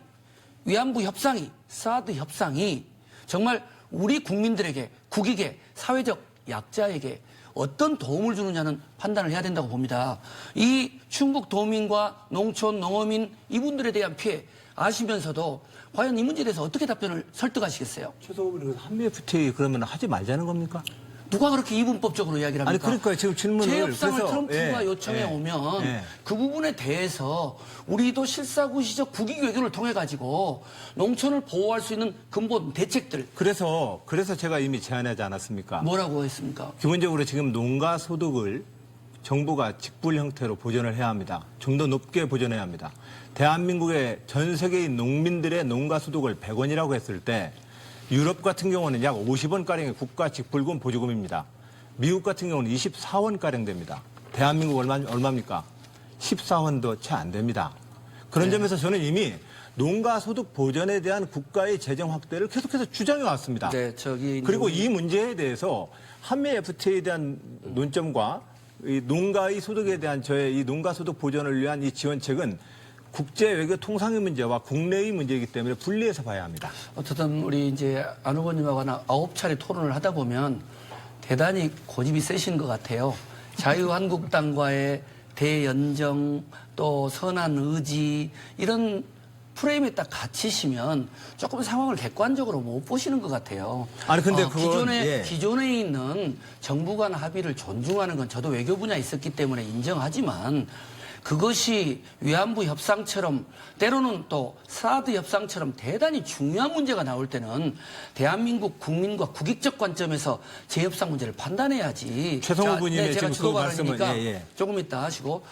위안부 협상이, 사드 협상이 정말 우리 국민들에게, 국익에, 사회적 약자에게 어떤 도움을 주느냐는 판단을 해야 된다고 봅니다. 이 충북 도민과 농촌, 농어민 이분들에 대한 피해 아시면서도 과연 이 문제에 대해서 어떻게 답변을 설득하시겠어요? 최소 후보님, 한미 FTA 그러면 하지 말자는 겁니까? 누가 그렇게 이분법적으로 이야기를 합니까? 아니, 그러니까 지금 질문을. 재협상을 그래서, 트럼프가 예, 요청해 예, 오면 예. 그 부분에 대해서 우리도 실사구시적 국익 외교를 통해 가지고 농촌을 보호할 수 있는 근본 대책들 그래서 제가 이미 제안하지 않았습니까? 뭐라고 했습니까? 기본적으로 지금 농가 소득을 정부가 직불 형태로 보전을 해야 합니다. 좀 더 높게 보전해야 합니다. 대한민국의 전 세계인 농민들의 농가 소득을 100원이라고 했을 때 유럽 같은 경우는 약 50원가량의 국가 직불금 보조금입니다. 미국 같은 경우는 24원가량 됩니다. 대한민국 얼마입니까? 14원도 채 안 됩니다. 그런 점에서 저는 이미 농가 소득 보전에 대한 국가의 재정 확대를 계속해서 주장해 왔습니다. 네, 그리고 이 문제에 대해서 한미 FTA에 대한 논점과 이 농가의 소득에 대한 저의 이 농가 소득 보전을 위한 이 지원책은 국제 외교 통상의 문제와 국내의 문제이기 때문에 분리해서 봐야 합니다. 어쨌든 우리 이제 안 후보님하고 9차례 토론을 하다 보면 대단히 고집이 세신 것 같아요. 자유한국당과의 대연정 또 선한 의지 이런 프레임에 딱 갇히시면 조금 상황을 객관적으로 못 보시는 것 같아요. 아니 근데 그건 기존에 있는 정부 간 합의를 존중하는 건 저도 외교 분야에 있었기 때문에 인정하지만 그것이 위안부 협상처럼 때로는 또 사드 협상처럼 대단히 중요한 문제가 나올 때는 대한민국 국민과 국익적 관점에서 재협상 문제를 판단해야지. 최성 후보님의 제가 지금 그 말씀은 주도발언이니까 조금 이따 하시고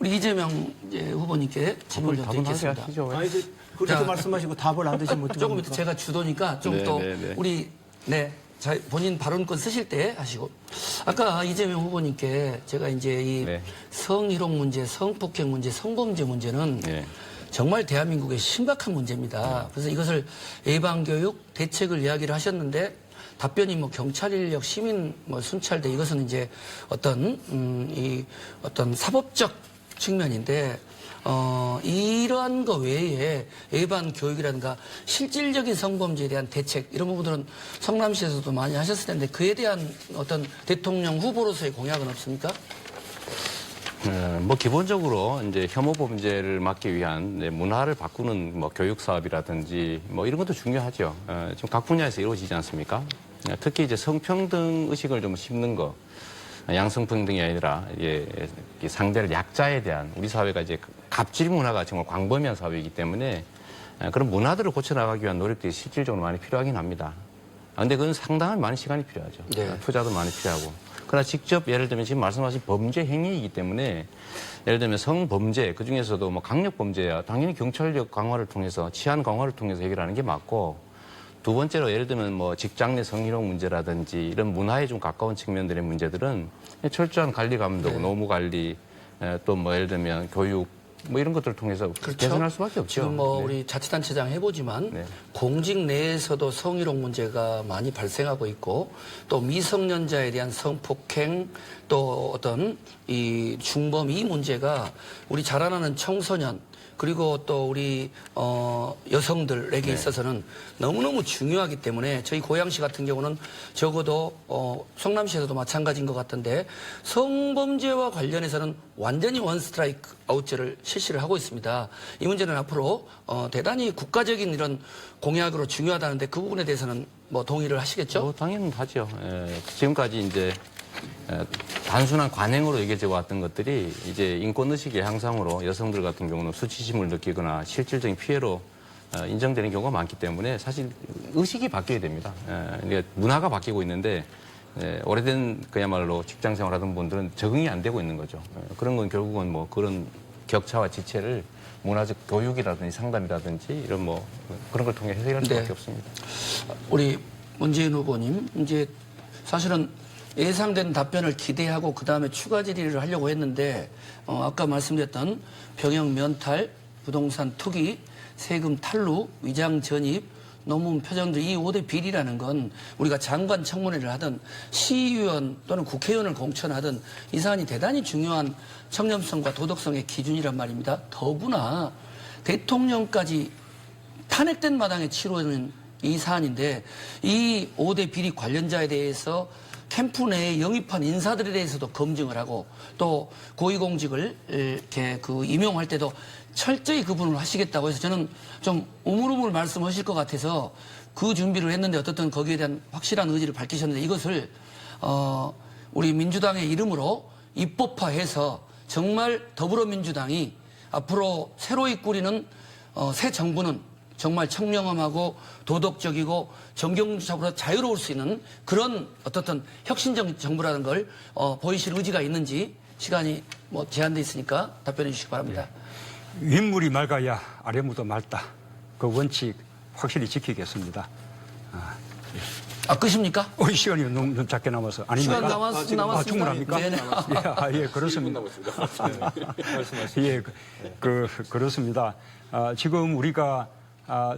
우리 이재명 후보님께 질문 좀 드리겠습니다. 아니, 그렇게 말씀하시고 답을 안 드시면 어떡합니까? 조금 이따 제가 주도니까 좀 또 우리 본인 발언권 쓰실 때 하시고 아까 이재명 후보님께 제가 이제 이 성희롱 문제, 성폭행 문제, 성범죄 문제는 정말 대한민국의 심각한 문제입니다. 그래서 이것을 예방교육 대책을 이야기를 하셨는데 답변이 뭐 경찰 인력, 시민 뭐 순찰대 이것은 이제 어떤 사법적 측면인데 이러한 거 외에 예방 교육이라든가 실질적인 성범죄에 대한 대책 이런 부분들은 성남시에서도 많이 하셨을 텐데 그에 대한 어떤 대통령 후보로서의 공약은 없습니까? 뭐 기본적으로 이제 혐오 범죄를 막기 위한 문화를 바꾸는 뭐 교육 사업이라든지 뭐 이런 것도 중요하죠. 지금 각 분야에서 이루어지지 않습니까? 특히 이제 성평등 의식을 좀 심는 거. 양성평등이 아니라 상대를 약자에 대한 우리 사회가 이제 갑질 문화가 정말 광범위한 사회이기 때문에 그런 문화들을 고쳐나가기 위한 노력들이 실질적으로 많이 필요하긴 합니다. 그런데 그건 상당한 많은 시간이 필요하죠. 투자도 많이 필요하고. 그러나 직접 예를 들면 지금 말씀하신 범죄 행위이기 때문에 예를 들면 성범죄 그중에서도 뭐 강력범죄야 당연히 경찰력 강화를 통해서 치안 강화를 통해서 해결하는 게 맞고 두 번째로 예를 들면 뭐 직장 내 성희롱 문제라든지 이런 문화에 좀 가까운 측면들의 문제들은 철저한 관리 감독, 노무 관리, 또 뭐 예를 들면 교육 뭐 이런 것들을 통해서 개선할 수밖에 없죠. 지금 뭐 우리 자치단체장 해보지만 공직 내에서도 성희롱 문제가 많이 발생하고 있고 또 미성년자에 대한 성폭행 또 어떤 이 중범 이 문제가 우리 자라나는 청소년 그리고 또 우리 여성들에게 있어서는 너무너무 중요하기 때문에 저희 고양시 같은 경우는 적어도 성남시에서도 마찬가지인 것 같은데 성범죄와 관련해서는 완전히 원 스트라이크 아웃제를 실시를 하고 있습니다. 이 문제는 앞으로 대단히 국가적인 이런 공약으로 중요하다는데 그 부분에 대해서는 뭐 동의를 하시겠죠? 당연히 하죠. 지금까지 이제 단순한 관행으로 얘기해 왔던 것들이 이제 인권의식의 향상으로 여성들 같은 경우는 수치심을 느끼거나 실질적인 피해로 인정되는 경우가 많기 때문에 사실 의식이 바뀌어야 됩니다. 이게 문화가 바뀌고 있는데 오래된 그야말로 직장 생활하던 분들은 적응이 안 되고 있는 거죠. 그런 건 결국은 뭐 그런 격차와 지체를 문화적 교육이라든지 상담이라든지 이런 뭐 그런 걸 통해 해결할 수밖에 없습니다. 우리 문재인 후보님 이제 사실은 예상된 답변을 기대하고 그다음에 추가 질의를 하려고 했는데 아까 말씀드렸던 병역 면탈, 부동산 투기, 세금 탈루, 위장 전입, 논문 표정들 이 5대 비리라는 건 우리가 장관 청문회를 하든 시의원 또는 국회의원을 공천하든 이 사안이 대단히 중요한 청렴성과 도덕성의 기준이란 말입니다. 더구나 대통령까지 탄핵된 마당에 치루는 이 사안인데 이 5대 비리 관련자에 대해서 캠프 내에 영입한 인사들에 대해서도 검증을 하고 또 고위공직을 이렇게 임용할 때도 철저히 구분을 하시겠다고 해서 저는 좀 우물우물 말씀하실 것 같아서 그 준비를 했는데 어떻든 거기에 대한 확실한 의지를 밝히셨는데 이것을 우리 민주당의 이름으로 입법화해서 정말 더불어민주당이 앞으로 새로이 꾸리는 새 정부는 정말 청렴하고 도덕적이고 정경주사보다 자유로울 수 있는 그런 어떻든 혁신적 정부라는 걸 보이실 의지가 있는지 시간이 뭐 제한돼 있으니까 답변해 주시기 바랍니다. 윗물이 맑아야 아랫물도 맑다. 그 원칙 확실히 지키겠습니다. 끝입니까? 시간이 너무 작게 남아서 아닙니까? 시간 남았습니다. 충분합니까? 네네. 예, 그렇습니다. 예, 그렇습니다. 지금 우리가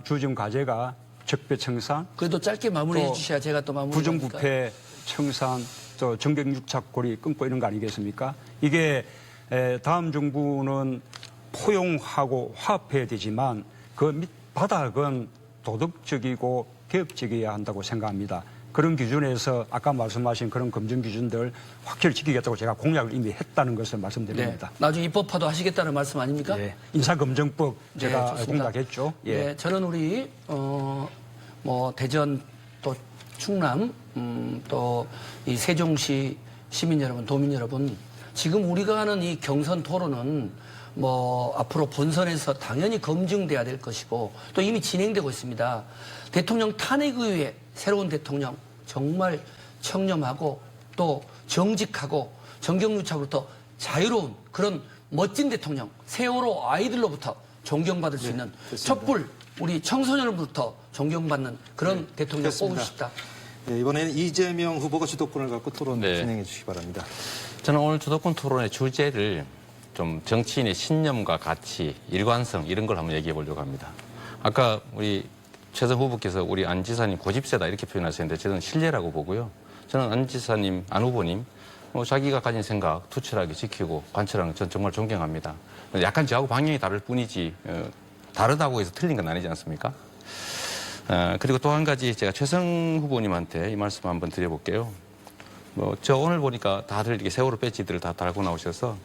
주정 과제가 적폐청산, 그래도 짧게 마무리해 주셔야 제가 또 마무리. 부정부패 청산, 또 정경유착고리 끊고 이런 거 아니겠습니까? 이게 다음 정부는 포용하고 화합해야 되지만 그 밑바닥은 도덕적이고 개혁적이어야 한다고 생각합니다. 그런 기준에서 아까 말씀하신 그런 검증 기준들 확실히 지키겠다고 제가 공약을 이미 했다는 것을 말씀드립니다. 네. 나중에 입법화도 하시겠다는 말씀 아닙니까? 예, 인사검증법 제가 네, 공약했죠. 예. 네, 저는 우리 뭐 대전 또 충남 또 이 세종시 시민 여러분, 도민 여러분, 지금 우리가 하는 이 경선 토론은 뭐 앞으로 본선에서 당연히 검증돼야 될 것이고 또 이미 진행되고 있습니다. 대통령 탄핵 이후에 새로운 대통령 정말 청렴하고 또 정직하고 정경유착으로부터 자유로운 그런 멋진 대통령, 세월호 아이들로부터 존경받을 수 있는 촛불 우리 청소년으로부터 존경받는 그런 대통령 됐습니다. 뽑고 싶다. 네, 이번에는 이재명 후보가 주도권을 갖고 토론 네. 진행해 주시기 바랍니다. 저는 오늘 주도권 토론의 주제를 좀 정치인의 신념과 가치, 일관성 이런 걸 한번 얘기해 보려고 합니다. 아까 우리 최선 후보께서 우리 안 지사님 고집세다 이렇게 표현하셨는데 저는 신뢰라고 보고요. 저는 안 지사님, 안 후보님 자기가 가진 생각 투철하게 지키고 관철하는 전 정말 존경합니다. 약간 저하고 방향이 다를 뿐이지 다르다고 해서 틀린 건 아니지 않습니까? 그리고 또 한 가지 제가 최성 후보님한테 이 말씀 한번 드려볼게요. 저 오늘 보니까 다들 이렇게 세월호 배지들을 다 달고 나오셔서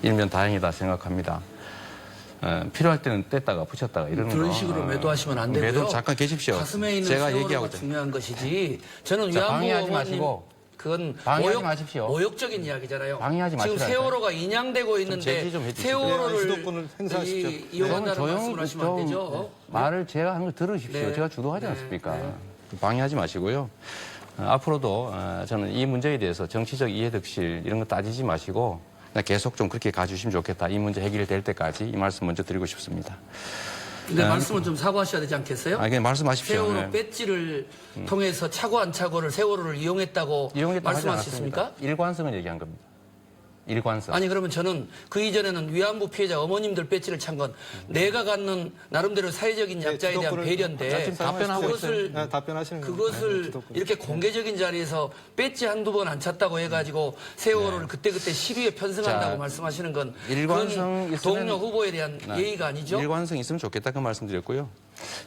일면 다행이다 생각합니다. 필요할 때는 뗐다가 붙였다가 이러는 그런 거. 식으로 매도하시면 안 되고요. 매도 잠깐 계십시오. 가슴에 있는 제가 세월호가 얘기하고 중요한 것이지. 저는 자, 위안부 방해하지 어머님 마시고. 그건 방해하지 마십시오. 모욕적인 이야기잖아요. 방해하지 지금 마시라니까요. 세월호가 인양되고 있는데 제지 좀 해주시고요. 세월호를 네, 주도권을 행사하십시오. 이용한다는 말씀을 하시면 안 되죠. 말을 제가 하는 걸 들으십시오. 네. 제가 주도하지 네. 않습니까? 방해하지 마시고요. 앞으로도 저는 이 문제에 대해서 정치적 이해득실 이런 거 따지지 마시고 그냥 계속 좀 그렇게 가주시면 좋겠다. 이 문제 해결될 때까지 이 말씀 먼저 드리고 싶습니다. 근데 말씀은 좀 사과하셔야 되지 않겠어요? 그냥 말씀하십시오. 세월호 네. 배지를 통해서 차고 안 차고를 세월호를 이용했다고 이용했다 하지 말씀하셨습니까? 않았습니다. 일관성을 얘기한 겁니다. 일관성. 아니 그러면 저는 그 이전에는 위안부 피해자 어머님들 배지를 찬 건 내가 갖는 나름대로 사회적인 약자에 대한 지도권을 배려인데 지금 답변하고 그것을 네, 답변하시는 그것을 지도권. 이렇게 공개적인 자리에서 배지 한두 번 안 찼다고 해가지고 세월호를 그때그때 시비에 편승한다고 자, 말씀하시는 건 일관성 그건 있으면- 동료 후보에 대한 예의가 아니죠? 일관성 있으면 좋겠다 그 말씀드렸고요.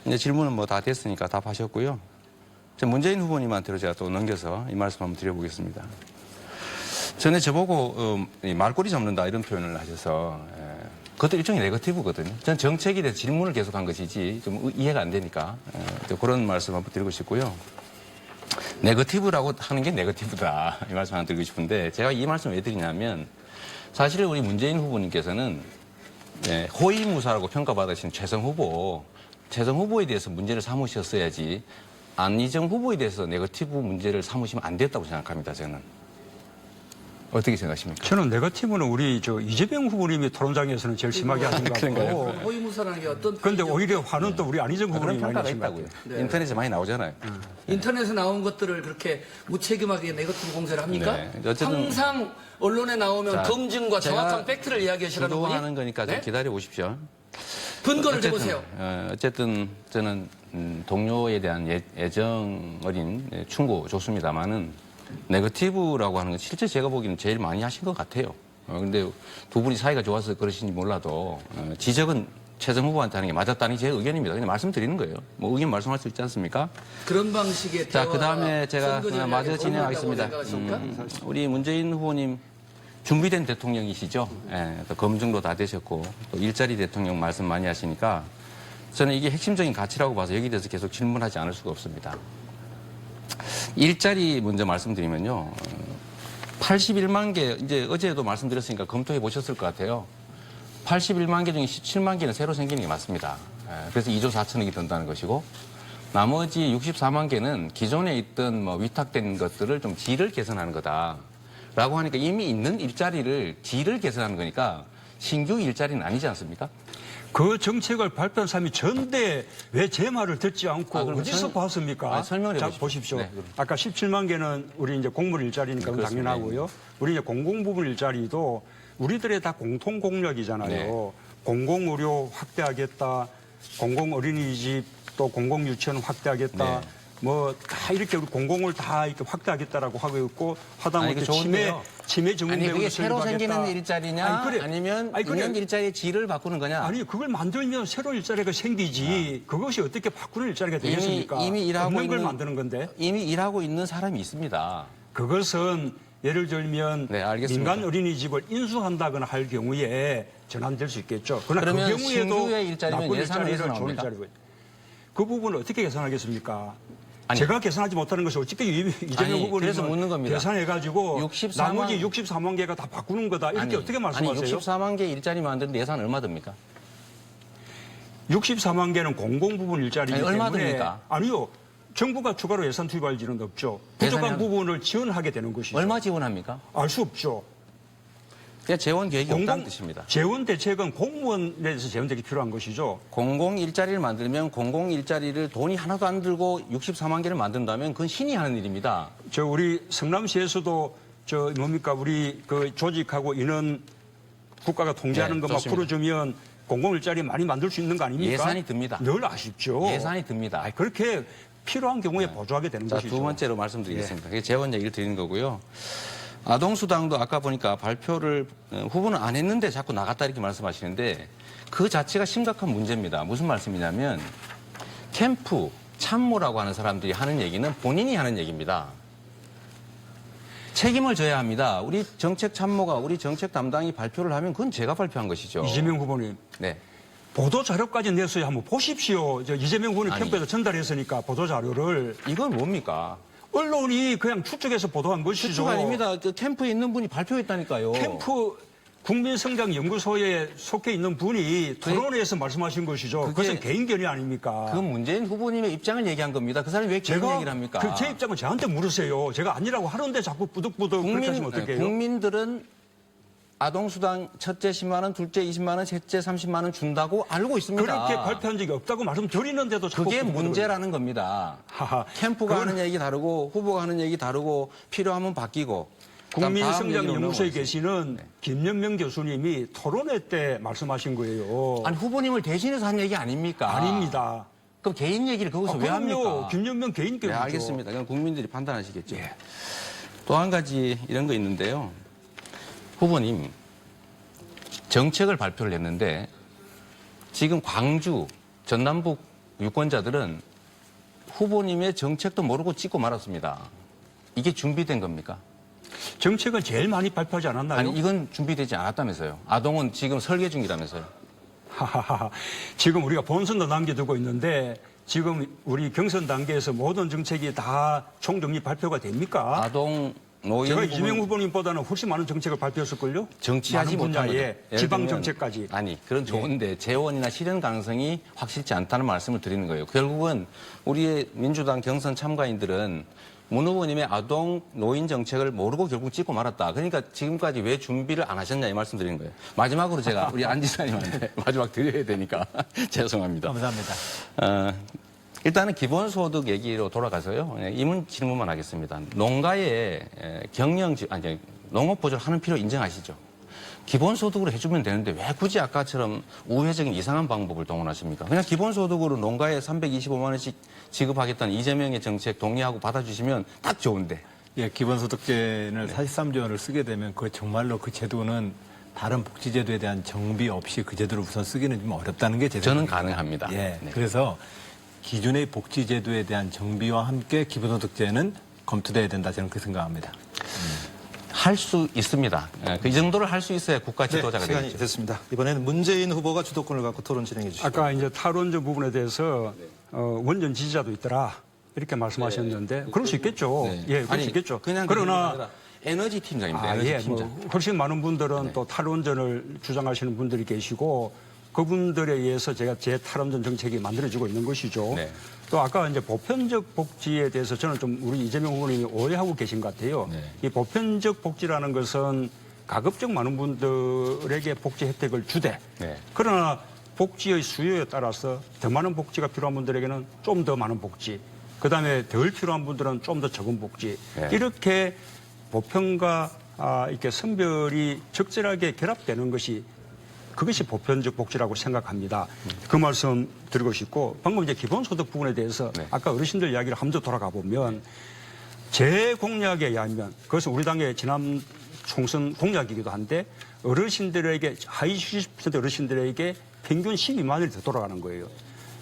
이제 질문은 뭐 다 됐으니까 답하셨고요. 저 문재인 후보님한테로 제가 또 넘겨서 이 말씀 한번 드려보겠습니다. 전에 저보고 이 말꼬리 잡는다 이런 표현을 하셔서 그것도 일종의 네거티브거든요. 전 정책에 대해서 질문을 계속한 것이지 좀 이해가 안 되니까 또 그런 말씀 한번 드리고 싶고요. 네거티브라고 하는 게 네거티브다 이 말씀 하나 드리고 싶은데 제가 이 말씀 왜 드리냐면 사실 우리 문재인 후보님께서는 호위무사라고 평가받으신 최성 후보에 대해서 문제를 삼으셨어야지 안희정 후보에 대해서 네거티브 문제를 삼으시면 안 됐다고 생각합니다. 저는. 어떻게 생각하십니까? 저는 네거티브는 우리 이재명 후보님이 토론장에서는 제일 심하게 하신 것 같고. 호위무사라는 게 어떤 그런데 표현이죠? 오히려 화는 또 우리 안희정 그런 후보님이 많이 평가가 하신 것 있다고요. 같아요. 인터넷에 많이 나오잖아요. 인터넷에 나온 것들을 그렇게 무책임하게 네거티브 공세를 합니까? 네. 어쨌든- 항상 언론에 나오면 자, 검증과 제가 정확한 팩트를 이야기하시라는 분이 주도하는 거니까 좀 네? 기다려 보십시오. 근거를 어쨌든, 대보세요. 어쨌든 저는 동료에 대한 애정 어린 충고 좋습니다만은 네거티브라고 하는 건 실제 제가 보기에는 제일 많이 하신 것 같아요. 근데 두 분이 사이가 좋아서 그러신지 몰라도 지적은 최정 후보한테 하는 게 맞았다는 게 제 의견입니다. 그냥 말씀드리는 거예요. 뭐 의견 말씀할 수 있지 않습니까? 그런 방식의 자, 대화가 그 다음에 제가 선거 전략에 마저 도움이 진행하겠습니다. 된다고 생각하십니까? 우리 문재인 후보님 준비된 대통령이시죠. 또 검증도 다 되셨고 또 일자리 대통령 말씀 많이 하시니까 저는 이게 핵심적인 가치라고 봐서 여기 대해서 계속 질문하지 않을 수가 없습니다. 일자리 먼저 말씀드리면요. 81만 개, 이제 어제도 말씀드렸으니까 검토해 보셨을 것 같아요. 81만 개 중에 17만 개는 새로 생기는 게 맞습니다. 그래서 2조 4천억이 든다는 것이고 나머지 64만 개는 기존에 있던 뭐 위탁된 것들을 좀 질을 개선하는 거다라고 하니까 이미 있는 일자리를 질을 개선하는 거니까 신규 일자리는 아니지 않습니까? 그 정책을 발표한 사람이 전대 왜 제 말을 듣지 않고 그럼 어디서 봤습니까? 설명해 자, 보십시오. 보십시오. 네, 그럼. 아까 17만 개는 우리 이제 공무원 일자리니까 네, 그건 그렇습니다. 당연하고요. 우리 이제 공공부문 일자리도 우리들의 다 공통 공약이잖아요. 네. 공공의료 확대하겠다, 공공어린이집 또 공공유치원 확대하겠다. 네. 뭐 다 이렇게 우리 공공을 다 이렇게 확대하겠다라고 하고 있고 아니, 하다못해 그 좋은데요. 치매 전문 아니 그게 병원을 새로 설립하겠다. 생기는 일자리냐 아니, 그래. 아니면 아니, 그래. 있는 일자리의 질을 바꾸는 거냐? 아니 그걸 만들면 새로운 일자리가 생기지 그것이 어떻게 바꾸는 일자리가 되겠습니까? 이미 일하고 없는 걸 있는 만드는 건데 이미 일하고 있는 사람이 있습니다. 그것은 예를 들면 네, 알겠습니다. 민간 어린이집을 인수한다거나 할 경우에 전환될 수 있겠죠. 그러나 그러면 그 경우에도 신규의 일자리면 나쁜 예산은 일자리를 어디서 좋은 나옵니까? 일자리고 그 부분을 어떻게 계산하겠습니까? 아니. 제가 계산하지 못하는 것이 어떻게 이재명 아니, 후보는 그래서 묻는 겁니다. 계산해가지고 64만 나머지 64만 개가 다 바꾸는 거다 이렇게 어떻게 말씀하세요? 아니 64만 개 일자리 만드는데 예산 얼마 듭니까? 64만 개는 공공부문 일자리이기 아니, 얼마 때문에 듭니까? 아니요. 정부가 추가로 예산 투입할 일은 없죠. 부족한 예산이 부분을 지원하게 되는 것이죠. 얼마 지원합니까? 알 수 없죠. 그냥 재원 계획이 없다는 뜻입니다. 재원 대책은 공무원에서 재원 대책이 필요한 것이죠. 공공 일자리를 만들면 공공 일자리를 돈이 하나도 안 들고 64만 개를 만든다면 그건 신이 하는 일입니다. 저 우리 성남시에서도 저 뭡니까 우리 그 조직하고 인원 국가가 통제하는 네, 것만 좋습니다. 풀어주면 공공 일자리 많이 만들 수 있는 거 아닙니까? 예산이 듭니다. 늘 아쉽죠. 예산이 듭니다. 아니, 그렇게 필요한 경우에 보조하게 되는 자, 것이죠. 두 번째로 말씀드리겠습니다. 그게 재원 얘기를 드리는 거고요. 아동수당도 아까 보니까 발표를 후보는 안 했는데 자꾸 나갔다 이렇게 말씀하시는데 그 자체가 심각한 문제입니다. 무슨 말씀이냐면 캠프, 참모라고 하는 사람들이 하는 얘기는 본인이 하는 얘기입니다. 책임을 져야 합니다. 우리 정책 참모가 우리 정책 담당이 발표를 하면 그건 제가 발표한 것이죠. 이재명 후보님. 네. 보도 자료까지 냈어요. 한번 보십시오. 저 이재명 후보님 아니. 캠프에서 전달했으니까 보도 자료를 이건 뭡니까? 언론이 그냥 추측해서 보도한 것이죠. 추측 아닙니다. 그 캠프에 있는 분이 발표했다니까요. 캠프 국민성장연구소에 속해 있는 분이 토론회에서 말씀하신 것이죠. 그게- 그것은 개인견이 아닙니까? 그 문재인 후보님의 입장을 얘기한 겁니다. 그 사람이 왜 개인 얘기를 합니까? 제 입장은 저한테 물으세요. 제가 아니라고 하는데 자꾸 부득부득 그렇게 하시면 어떡해요? 국민들은 아동수당 첫째 10만 원, 둘째 20만 원, 셋째 30만 원 준다고 알고 있습니다. 그렇게 발표한 적이 없다고 말씀드리는데도 자꾸 그게 부득부득 문제라는 겁니다. 하하. 캠프가 그건- 하는 얘기 다르고 후보가 하는 얘기 다르고 필요하면 바뀌고 국민성장연구소에 넘어가겠습니다. 계시는 김연명 교수님이 토론회 때 말씀하신 거예요. 아니 후보님을 대신해서 한 얘기 아닙니까? 아닙니다. 그럼 개인 얘기를 거기서 왜 그럼요. 합니까? 김연명 개인 네, 교수죠. 알겠습니다. 그럼 국민들이 판단하시겠죠. 또 한 가지 이런 거 있는데요. 후보님 정책을 발표를 했는데 지금 광주, 전남북 유권자들은 후보님의 정책도 모르고 찍고 말았습니다. 이게 준비된 겁니까? 정책은 제일 많이 발표하지 않았나요? 아니 이건 준비되지 않았다면서요. 아동은 지금 설계 중이라면서요. 하하하. 지금 우리가 본선도 남겨두고 있는데 지금 우리 경선 단계에서 모든 정책이 다 총정리 발표가 됩니까? 아동 노인 제가 부분 이재명 후보님보다는 훨씬 많은 정책을 발표했을걸요? 정치하지 많은 못한 분야에 거죠. 예를 지방 들면 정책까지. 아니 그런 좋은데 재원이나 실현 가능성이 확실치 않다는 말씀을 드리는 거예요. 결국은 우리의 민주당 경선 참가인들은 문 후보님의 아동 노인 정책을 모르고 결국 찍고 말았다. 그러니까 지금까지 왜 준비를 안 하셨냐 이 말씀 드리는 거예요. 마지막으로 제가 우리 안 지사님한테 마지막 드려야 되니까 죄송합니다. 감사합니다. 일단은 기본소득 얘기로 돌아가서요. 질문만 하겠습니다. 농가에 농업보조를 하는 필요 인정하시죠? 기본소득으로 해주면 되는데 왜 굳이 아까처럼 우회적인 이상한 방법을 동원하십니까? 그냥 기본소득으로 농가에 325만 원씩 지급하겠다는 이재명의 정책 동의하고 받아주시면 딱 좋은데. 예, 기본소득제는 43조 원을 쓰게 되면 정말로 그 제도는 다른 복지제도에 대한 정비 없이 그 제도를 우선 쓰기는 좀 어렵다는 게 제 저는 생각입니다. 가능합니다. 예, 네. 그래서 기존의 복지제도에 대한 정비와 함께 기본소득제는 검토돼야 된다 저는 그렇게 생각합니다. 할 수 있습니다. 그 정도를 할 수 있어야 국가 네, 지도자가 시간이 되겠죠. 됐습니다. 이번에는 문재인 후보가 주도권을 갖고 토론 진행해 주시죠. 아까 이제 탈원전 부분에 대해서 원전 지지자도 있더라. 이렇게 말씀하셨는데 그럴 수 있겠죠. 네. 예, 그럴 아니, 수 있겠죠. 그냥 그런 게 그러나 아니라 에너지 팀장입니다. 에너지 예, 팀장. 뭐 훨씬 많은 분들은 또 탈원전을 주장하시는 분들이 계시고 그분들에 의해서 제가 제 탈원전 정책이 만들어지고 있는 것이죠. 네. 또 아까 이제 보편적 복지에 대해서 저는 좀 우리 이재명 후보님이 오해하고 계신 것 같아요. 네. 이 보편적 복지라는 것은 가급적 많은 분들에게 복지 혜택을 주되 네. 그러나 복지의 수요에 따라서 더 많은 복지가 필요한 분들에게는 좀 더 많은 복지, 그다음에 덜 필요한 분들은 좀 더 적은 복지 네. 이렇게 보편과 이렇게 선별이 적절하게 결합되는 것이 그것이 보편적 복지라고 생각합니다. 그 말씀 드리고 싶고 방금 이제 기본소득 부분에 대해서 네. 아까 어르신들 이야기를 한 번 더 돌아가 보면 제 공약에 의하면 그것은 우리 당의 지난 총선 공약이기도 한데 어르신들에게 하위 70% 어르신들에게 평균 12만 원이 더 돌아가는 거예요.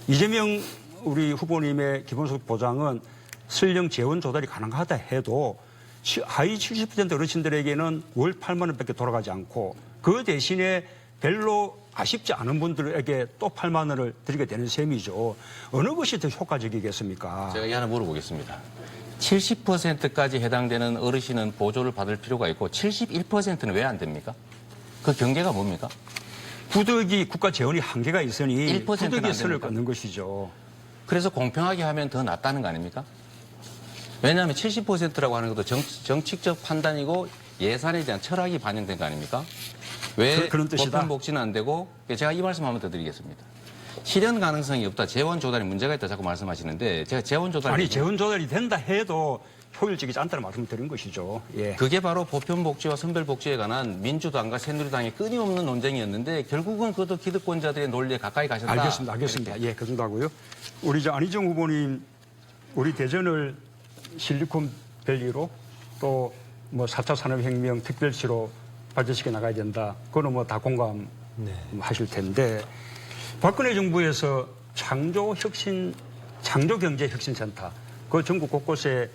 이재명 우리 후보님의 기본소득 보장은 설령 재원 조달이 가능하다 해도 하위 70% 어르신들에게는 월 8만 원밖에 돌아가지 않고 그 대신에 별로 아쉽지 않은 분들에게 또 8만 원을 드리게 되는 셈이죠. 어느 것이 더 효과적이겠습니까? 제가 이 하나 물어보겠습니다. 70%까지 해당되는 어르신은 보조를 받을 필요가 있고 71%는 왜 안 됩니까? 그 경계가 뭡니까? 구덕이 국가 재원이 한계가 있으니 1%는 구덕의 안 선을 됩니까? 걷는 것이죠. 그래서 공평하게 하면 더 낫다는 거 아닙니까? 왜냐하면 70%라고 하는 것도 정치적 판단이고 예산에 대한 철학이 반영된 거 아닙니까? 왜 그런 뜻이다. 보편복지는 안 되고 제가 이 말씀 한번 더 드리겠습니다. 실현 가능성이 없다. 재원 조달에 문제가 있다. 자꾸 말씀하시는데 제가 재원 조달 아니 재원 조달이 된다 해도 효율적이지 않다는 말씀을 드린 것이죠. 예. 그게 바로 보편복지와 선별복지에 관한 민주당과 새누리당의 끊임없는 논쟁이었는데 결국은 그것도 기득권자들의 논리에 가까이 가셨다. 알겠습니다. 예, 그 정도 하고요. 우리 안희정 후보님, 우리 대전을 실리콘밸리로 또 뭐 4차 산업혁명 특별시로 발전시켜 나가야 된다. 그거는 뭐 다 공감하실 텐데 박근혜 정부에서 창조경제혁신센터 그 전국 곳곳에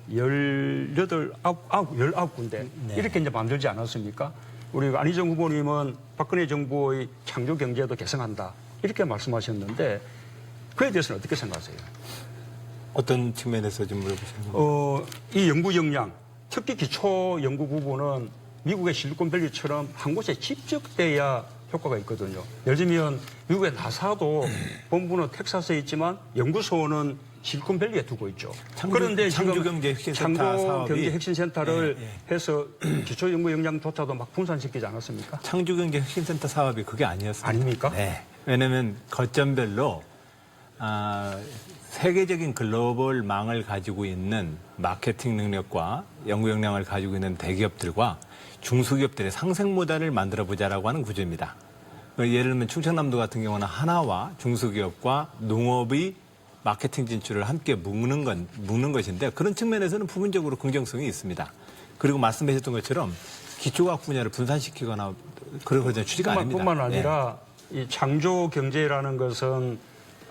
19군데 이렇게 이제 만들지 않았습니까? 우리 안희정 후보님은 박근혜 정부의 창조경제도 개성한다. 이렇게 말씀하셨는데 그에 대해서는 어떻게 생각하세요? 어떤 측면에서 좀 물어보시는 겁니까? 이 연구 역량, 특히 기초 연구 부분은 미국의 실리콘밸리처럼 한 곳에 집적돼야 효과가 있거든요. 예를 들면 미국의 나사도 본부는 텍사스에 있지만 연구소는 실리콘밸리에 두고 있죠. 그런데 창조경제혁신센터를 해서 기초 연구 역량조차도 막 분산시키지 않았습니까? 창조경제혁신센터 사업이 그게 아니었습니다. 아닙니까? 네. 왜냐하면 거점별로 세계적인 글로벌 망을 가지고 있는 마케팅 능력과 연구 역량을 가지고 있는 대기업들과 중소기업들의 상생 모델을 만들어 보자라고 하는 구조입니다. 예를 들면 충청남도 같은 경우는 하나와 중소기업과 농업의 마케팅 진출을 함께 묶는 것인데 그런 측면에서는 부분적으로 긍정성이 있습니다. 그리고 말씀하셨던 것처럼 기초과학 분야를 분산시키거나 그런 취지가 아닙니다. 뿐만 아니라 이 창조 경제라는 것은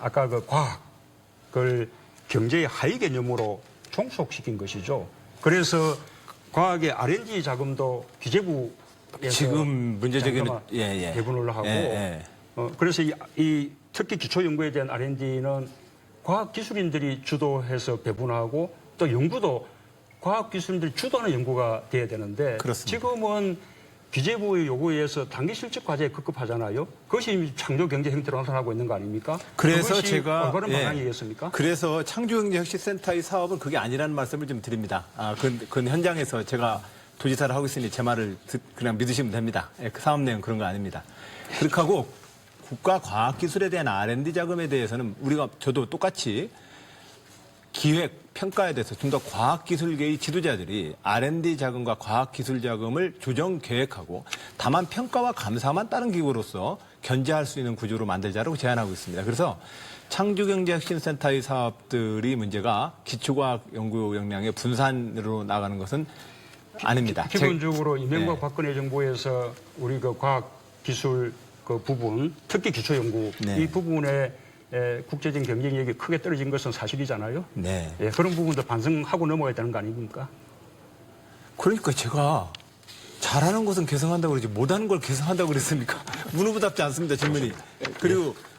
아까 그 과학을 경제의 하위 개념으로 종속시킨 것이죠. 그래서 과학의 R&D 자금도 기재부에서 지금 문제적인 배분을 하고 그래서 이 특히 기초연구에 대한 R&D는 과학기술인들이 주도해서 배분하고 또 연구도 과학기술인들이 주도하는 연구가 돼야 되는데 그렇습니다. 지금은 기재부의 요구에 의해서 단기 실적 과제에 급급하잖아요. 그것이 창조 경제 형태로 나타나고 있는 거 아닙니까? 그래서 그것이 제가 올바른 방향이겠습니까? 그래서 창조경제혁신센터의 사업은 그게 아니라는 말씀을 좀 드립니다. 그건 현장에서 제가 도지사를 하고 있으니 제 말을 그냥 믿으시면 됩니다. 그 사업 내용 그런 거 아닙니다. 그렇게 하고 국가 과학기술에 대한 R&D 자금에 대해서는 저도 똑같이 기획, 평가에 대해서 좀 더 과학기술계의 지도자들이 R&D 자금과 과학기술 자금을 조정 계획하고 다만 평가와 감사만 따른 기구로서 견제할 수 있는 구조로 만들자라고 제안하고 있습니다. 그래서 창조경제혁신센터의 사업들이 문제가 기초과학 연구 역량의 분산으로 나가는 것은 아닙니다. 기본적으로 이명박 박근혜 정부에서 우리 그 과학기술 그 부분, 특히 기초연구 이 부분에 국제적인 경쟁력이 크게 떨어진 것은 사실이잖아요. 네. 예, 그런 부분도 반성하고 넘어야 되는 거 아닙니까? 그러니까 제가 잘하는 것은 개성한다고 그러지 못하는 걸 개성한다고 그랬습니까? 문후부답지 않습니다, 질문이.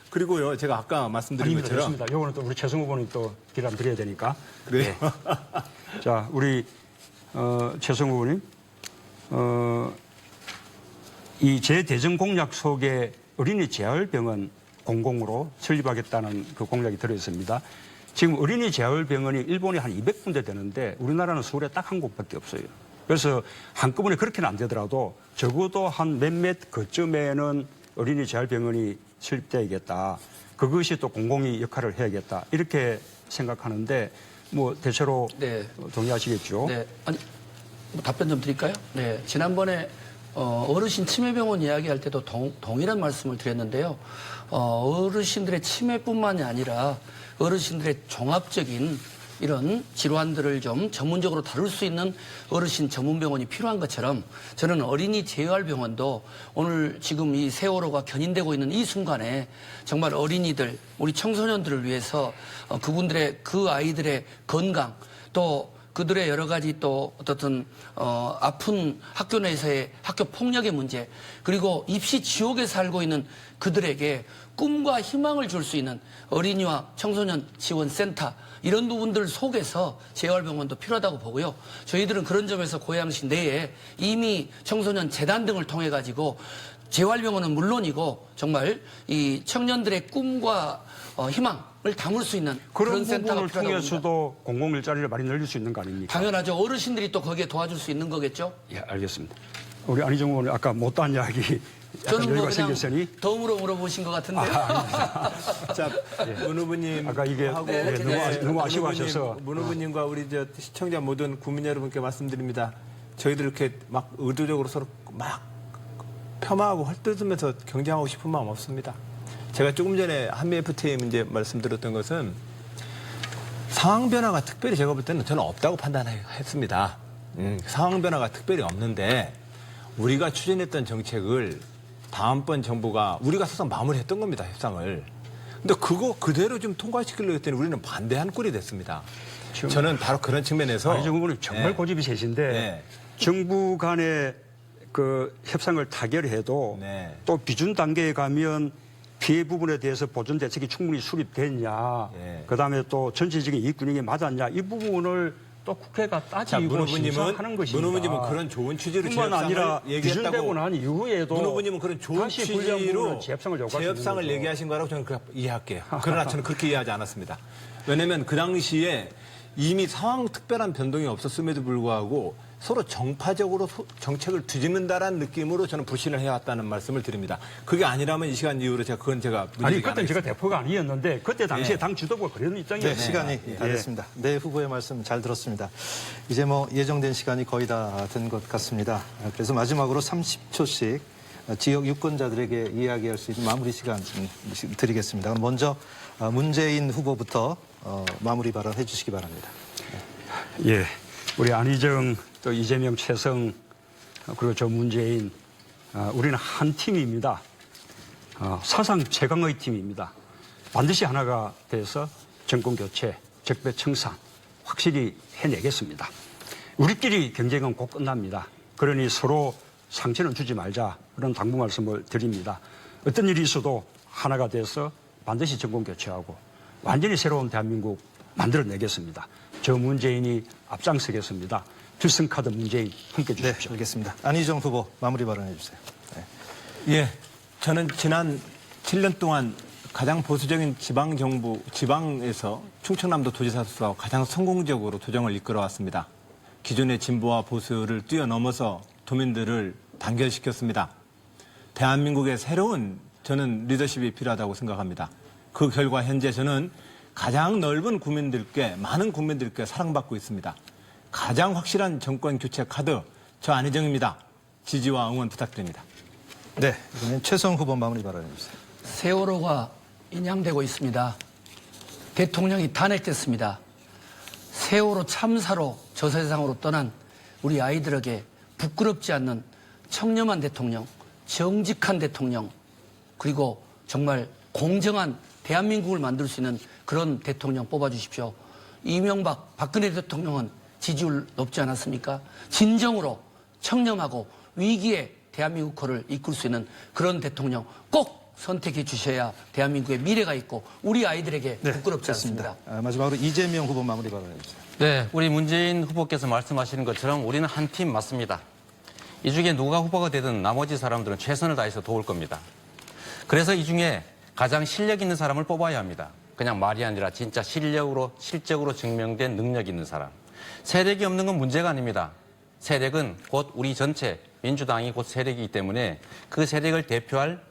그리고요, 제가 아까 말씀드린 아닙니다. 것처럼. 좋습니다. 요거는 또 우리 최승호 의원이 또 기람 드려야 되니까. 그래요? 예. 자, 우리 최승호 의원님, 이 재대전 공약 속에 어린이 재활병원 공공으로 설립하겠다는 그 공약이 들어있습니다. 지금 어린이 재활병원이 일본에 한 200군데 되는데 우리나라는 서울에 딱 한 곳밖에 없어요. 그래서 한꺼번에 그렇게는 안 되더라도 적어도 한 몇몇 그쯤에는 어린이 재활병원이 설립돼야겠다. 그것이 또 공공이 역할을 해야겠다. 이렇게 생각하는데 뭐 대체로 네. 동의하시겠죠? 네. 아니, 뭐 답변 좀 드릴까요? 네. 지난번에 어르신 치매병원 이야기할 때도 동일한 말씀을 드렸는데요. 어르신들의 치매뿐만이 아니라 어르신들의 종합적인 이런 질환들을 좀 전문적으로 다룰 수 있는 어르신 전문병원이 필요한 것처럼 저는 어린이 재활병원도 오늘 지금 이 세월호가 견인되고 있는 이 순간에 정말 어린이들, 우리 청소년들을 위해서 그분들의 그 아이들의 건강 또 그들의 여러 가지 또 어떻든 아픈 학교 내에서의 학교 폭력의 문제 그리고 입시 지옥에 살고 있는 그들에게 꿈과 희망을 줄 수 있는 어린이와 청소년 지원센터 이런 부분들 속에서 재활병원도 필요하다고 보고요. 저희들은 그런 점에서 고양시 내에 이미 청소년 재단 등을 통해 가지고 재활병원은 물론이고 정말 이 청년들의 꿈과 희망을 담을 수 있는 그런 그런 센터가 부분을 필요하다고 봅니다. 통해서도 공공 일자리를 많이 늘릴 수 있는 거 아닙니까? 당연하죠. 어르신들이 또 거기에 도와줄 수 있는 거겠죠? 예, 알겠습니다. 우리 안희정 의원이 아까 못한 이야기 약간 저는 뭐 여유가 그냥 생겼으니 덤으로 물어보신 것 같은데요. 자, 문 후보님 아까 이게 하고 너무 아쉬워하셔서 문 후보님과 우리 시청자 모든 국민 여러분께 말씀드립니다. 저희들 이렇게 막 의도적으로 서로 막 폄하하고 헐뜯으면서 경쟁하고 싶은 마음 없습니다. 제가 조금 전에 한미 FTA 문제 말씀드렸던 것은 상황 변화가 특별히 제가 볼 때는 저는 없다고 판단했습니다. 상황 변화가 특별히 없는데 우리가 추진했던 정책을 다음번 정부가 우리가 사실 마무리했던 겁니다. 협상을. 근데 그거 그대로 좀 통과시키려고 했더니 우리는 반대한 꼴이 됐습니다. 저는 바로 그런 측면에서 안희정 의원이 정말 고집이 세신데 정부 간의 그 협상을 타결해도 또 비준 단계에 가면 피해 부분에 대해서 보전 대책이 충분히 수립됐냐, 그다음에 또 전체적인 이익 균형이 맞았냐 이 부분을 또 국회가 따지고 심사하는 것입니다. 문 후보님은 그런 좋은 취지로 뿐만 아니라 재협상을 비준되고 얘기했다고. 난 이후에도 문 후보님은 그런 좋은 다시 불리한 취지로 부분은 재협상을 요구할 수 있는 재협상을 거죠. 얘기하신 거라고 저는 이해할게요. 그러나 저는 그렇게 이해하지 않았습니다. 왜냐하면 그 당시에 이미 상황 특별한 변동이 없었음에도 불구하고 서로 정파적으로 정책을 뒤집는다라는 느낌으로 저는 불신을 해왔다는 말씀을 드립니다. 그게 아니라면 이 시간 이후로 제가 아니, 문제가 그때는 제가 대표가 아니었는데 그때 당시에 당 지도부가 그런 입장이었어요. 네, 시간이 다 됐습니다. 네, 후보의 말씀 잘 들었습니다. 이제 뭐 예정된 시간이 거의 다 된 것 같습니다. 그래서 마지막으로 30초씩 지역 유권자들에게 이야기할 수 있는 마무리 시간 드리겠습니다. 그럼 먼저 문재인 후보부터 마무리 발언해 주시기 바랍니다. 예, 우리 안희정, 또 이재명, 최성, 그리고 저 문재인, 우리는 한 팀입니다. 사상 최강의 팀입니다. 반드시 하나가 돼서 정권 교체, 적폐청산 확실히 해내겠습니다. 우리끼리 경쟁은 곧 끝납니다. 그러니 서로 상처는 주지 말자, 그런 당부 말씀을 드립니다. 어떤 일이 있어도 하나가 돼서 반드시 정권 교체하고 완전히 새로운 대한민국 만들어내겠습니다. 저 문재인이 앞장서겠습니다. 필승카드 문재인 함께 네, 주십시오. 알겠습니다. 안희정 후보 마무리 발언해 주세요. 네. 예, 저는 지난 7년 동안 가장 보수적인 지방에서 충청남도 도지사로서 가장 성공적으로 도정을 이끌어왔습니다. 기존의 진보와 보수를 뛰어넘어서 도민들을 단결시켰습니다. 대한민국의 새로운 저는 리더십이 필요하다고 생각합니다. 그 결과 현재 저는 가장 넓은 국민들께, 많은 국민들께 사랑받고 있습니다. 가장 확실한 정권 교체 카드, 저 안희정입니다. 지지와 응원 부탁드립니다. 네, 이번엔 최성 후보 마무리 발언해 주세요. 세월호가 인양되고 있습니다. 대통령이 탄핵됐습니다. 세월호 참사로 저 세상으로 떠난 우리 아이들에게 부끄럽지 않는 청렴한 대통령, 정직한 대통령, 그리고 정말 공정한 대한민국을 만들 수 있는 그런 대통령 뽑아주십시오. 이명박, 박근혜 대통령은 지지율 높지 않았습니까? 진정으로 청렴하고 위기에 대한민국을 이끌 수 있는 그런 대통령 꼭 선택해 주셔야 대한민국의 미래가 있고 우리 아이들에게 부끄럽지 않습니다. 마지막으로 이재명 후보 마무리 발언해 주세요. 네, 우리 문재인 후보께서 말씀하시는 것처럼 우리는 한 팀 맞습니다. 이 중에 누가 후보가 되든 나머지 사람들은 최선을 다해서 도울 겁니다. 그래서 이 중에 가장 실력 있는 사람을 뽑아야 합니다. 그냥 말이 아니라 진짜 실적으로 증명된 능력 있는 사람. 세력이 없는 건 문제가 아닙니다. 세력은 곧 우리 전체 민주당이 곧 세력이기 때문에 그 세력을 대표할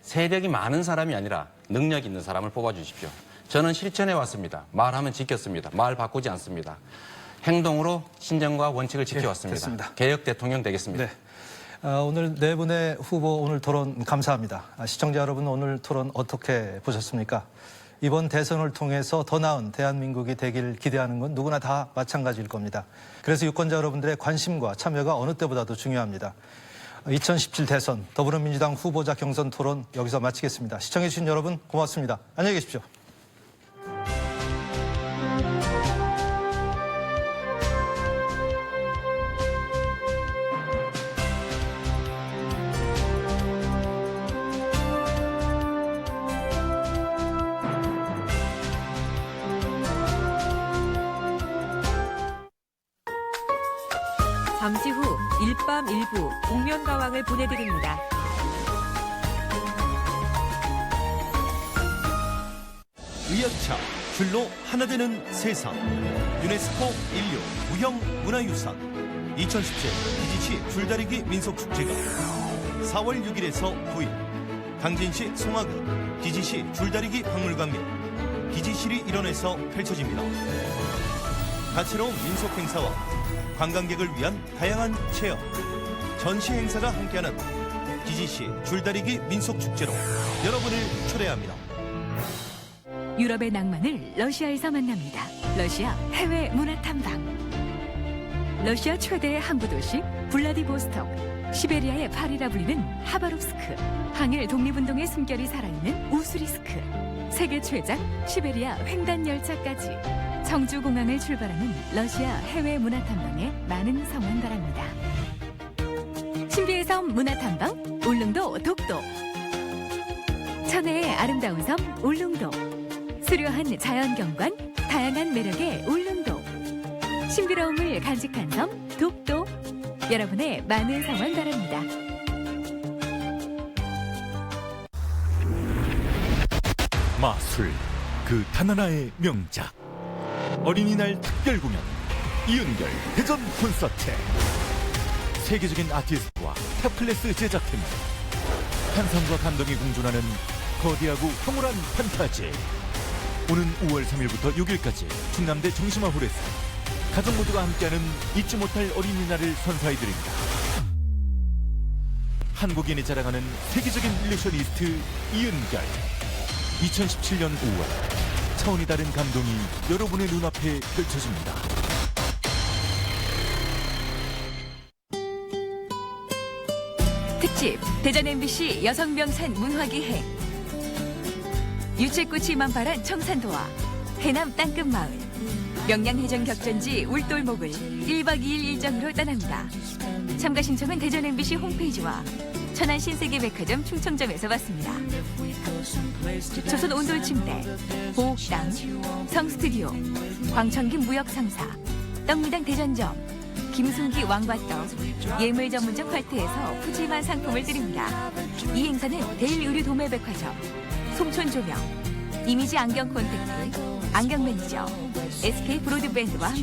세력이 많은 사람이 아니라 능력 있는 사람을 뽑아주십시오. 저는 실천해 왔습니다. 말하면 지켰습니다. 말 바꾸지 않습니다. 행동으로 신정과 원칙을 지켜왔습니다. 됐습니다. 개혁 대통령 되겠습니다. 네. 오늘 네 분의 후보 오늘 토론 감사합니다. 시청자 여러분 오늘 토론 어떻게 보셨습니까? 이번 대선을 통해서 더 나은 대한민국이 되길 기대하는 건 누구나 다 마찬가지일 겁니다. 그래서 유권자 여러분들의 관심과 참여가 어느 때보다도 중요합니다. 2017 대선 더불어민주당 후보자 경선 토론 여기서 마치겠습니다. 시청해주신 여러분 고맙습니다. 안녕히 계십시오. 잠시 후 일밤 일부 복면가왕을 보내드립니다. 의연차 줄로 하나 되는 세상 유네스코 인류 무형 문화유산 2017 기지시 줄다리기 민속축제가 4월 6일에서 9일 당진시 송화구 기지시 줄다리기 박물관 및 기지실이 일원에서 펼쳐집니다. 다채로운 민속 행사와 관광객을 위한 다양한 체험, 전시 행사가 함께하는 기지시 줄다리기 민속축제로 여러분을 초대합니다. 유럽의 낭만을 러시아에서 만납니다. 러시아 해외 문화 탐방. 러시아 최대의 항구 도시 블라디보스톡, 시베리아의 파리라 불리는 하바롭스크, 항일 독립운동의 숨결이 살아있는 우수리스크, 세계 최장 시베리아 횡단 열차까지 청주공항을 출발하는 러시아 해외 문화 탐방에 많은 성원 바랍니다. 신비의 섬 문화 탐방 울릉도 독도, 천혜의 아름다운 섬 울릉도, 수려한 자연경관, 다양한 매력의 울릉도, 신비로움을 간직한 섬 독도, 여러분의 많은 성원 바랍니다. 마술, 그 단 하나의 명작. 어린이날 특별 공연 이은결 대전 콘서트. 세계적인 아티스트와 탑클래스 제작팀, 환상과 감동이 공존하는 거대하고 황홀한 판타지. 오는 5월 3일부터 6일까지 충남대 정심화홀에서 가족 모두가 함께하는 잊지 못할 어린이날을 선사해드립니다. 한국인이 자랑하는 세계적인 일루셔니스트 이은결. 2017년 5월 차원이 다른 감동이 여러분의 눈앞에 펼쳐집니다. 특집 대전 MBC 여성명산 문화기행. 유채꽃이 만발한 청산도와 해남 땅끝마을, 명량해전 격전지 울돌목을 1박 2일 일정으로 떠납니다. 참가 신청은 대전 MBC 홈페이지와 천안 신세계백화점 충청점에서 받습니다. 조선 온돌침대, 보옥당, 성스튜디오, 광천김 무역상사, 떡미당 대전점, 김순기 왕과떡, 예물 전문점 퀄트에서 푸짐한 상품을 드립니다. 이 행사는 대일의류 도매백화점, 송촌조명, 이미지 안경 콘택트, 안경 매니저, SK 브로드밴드와 함께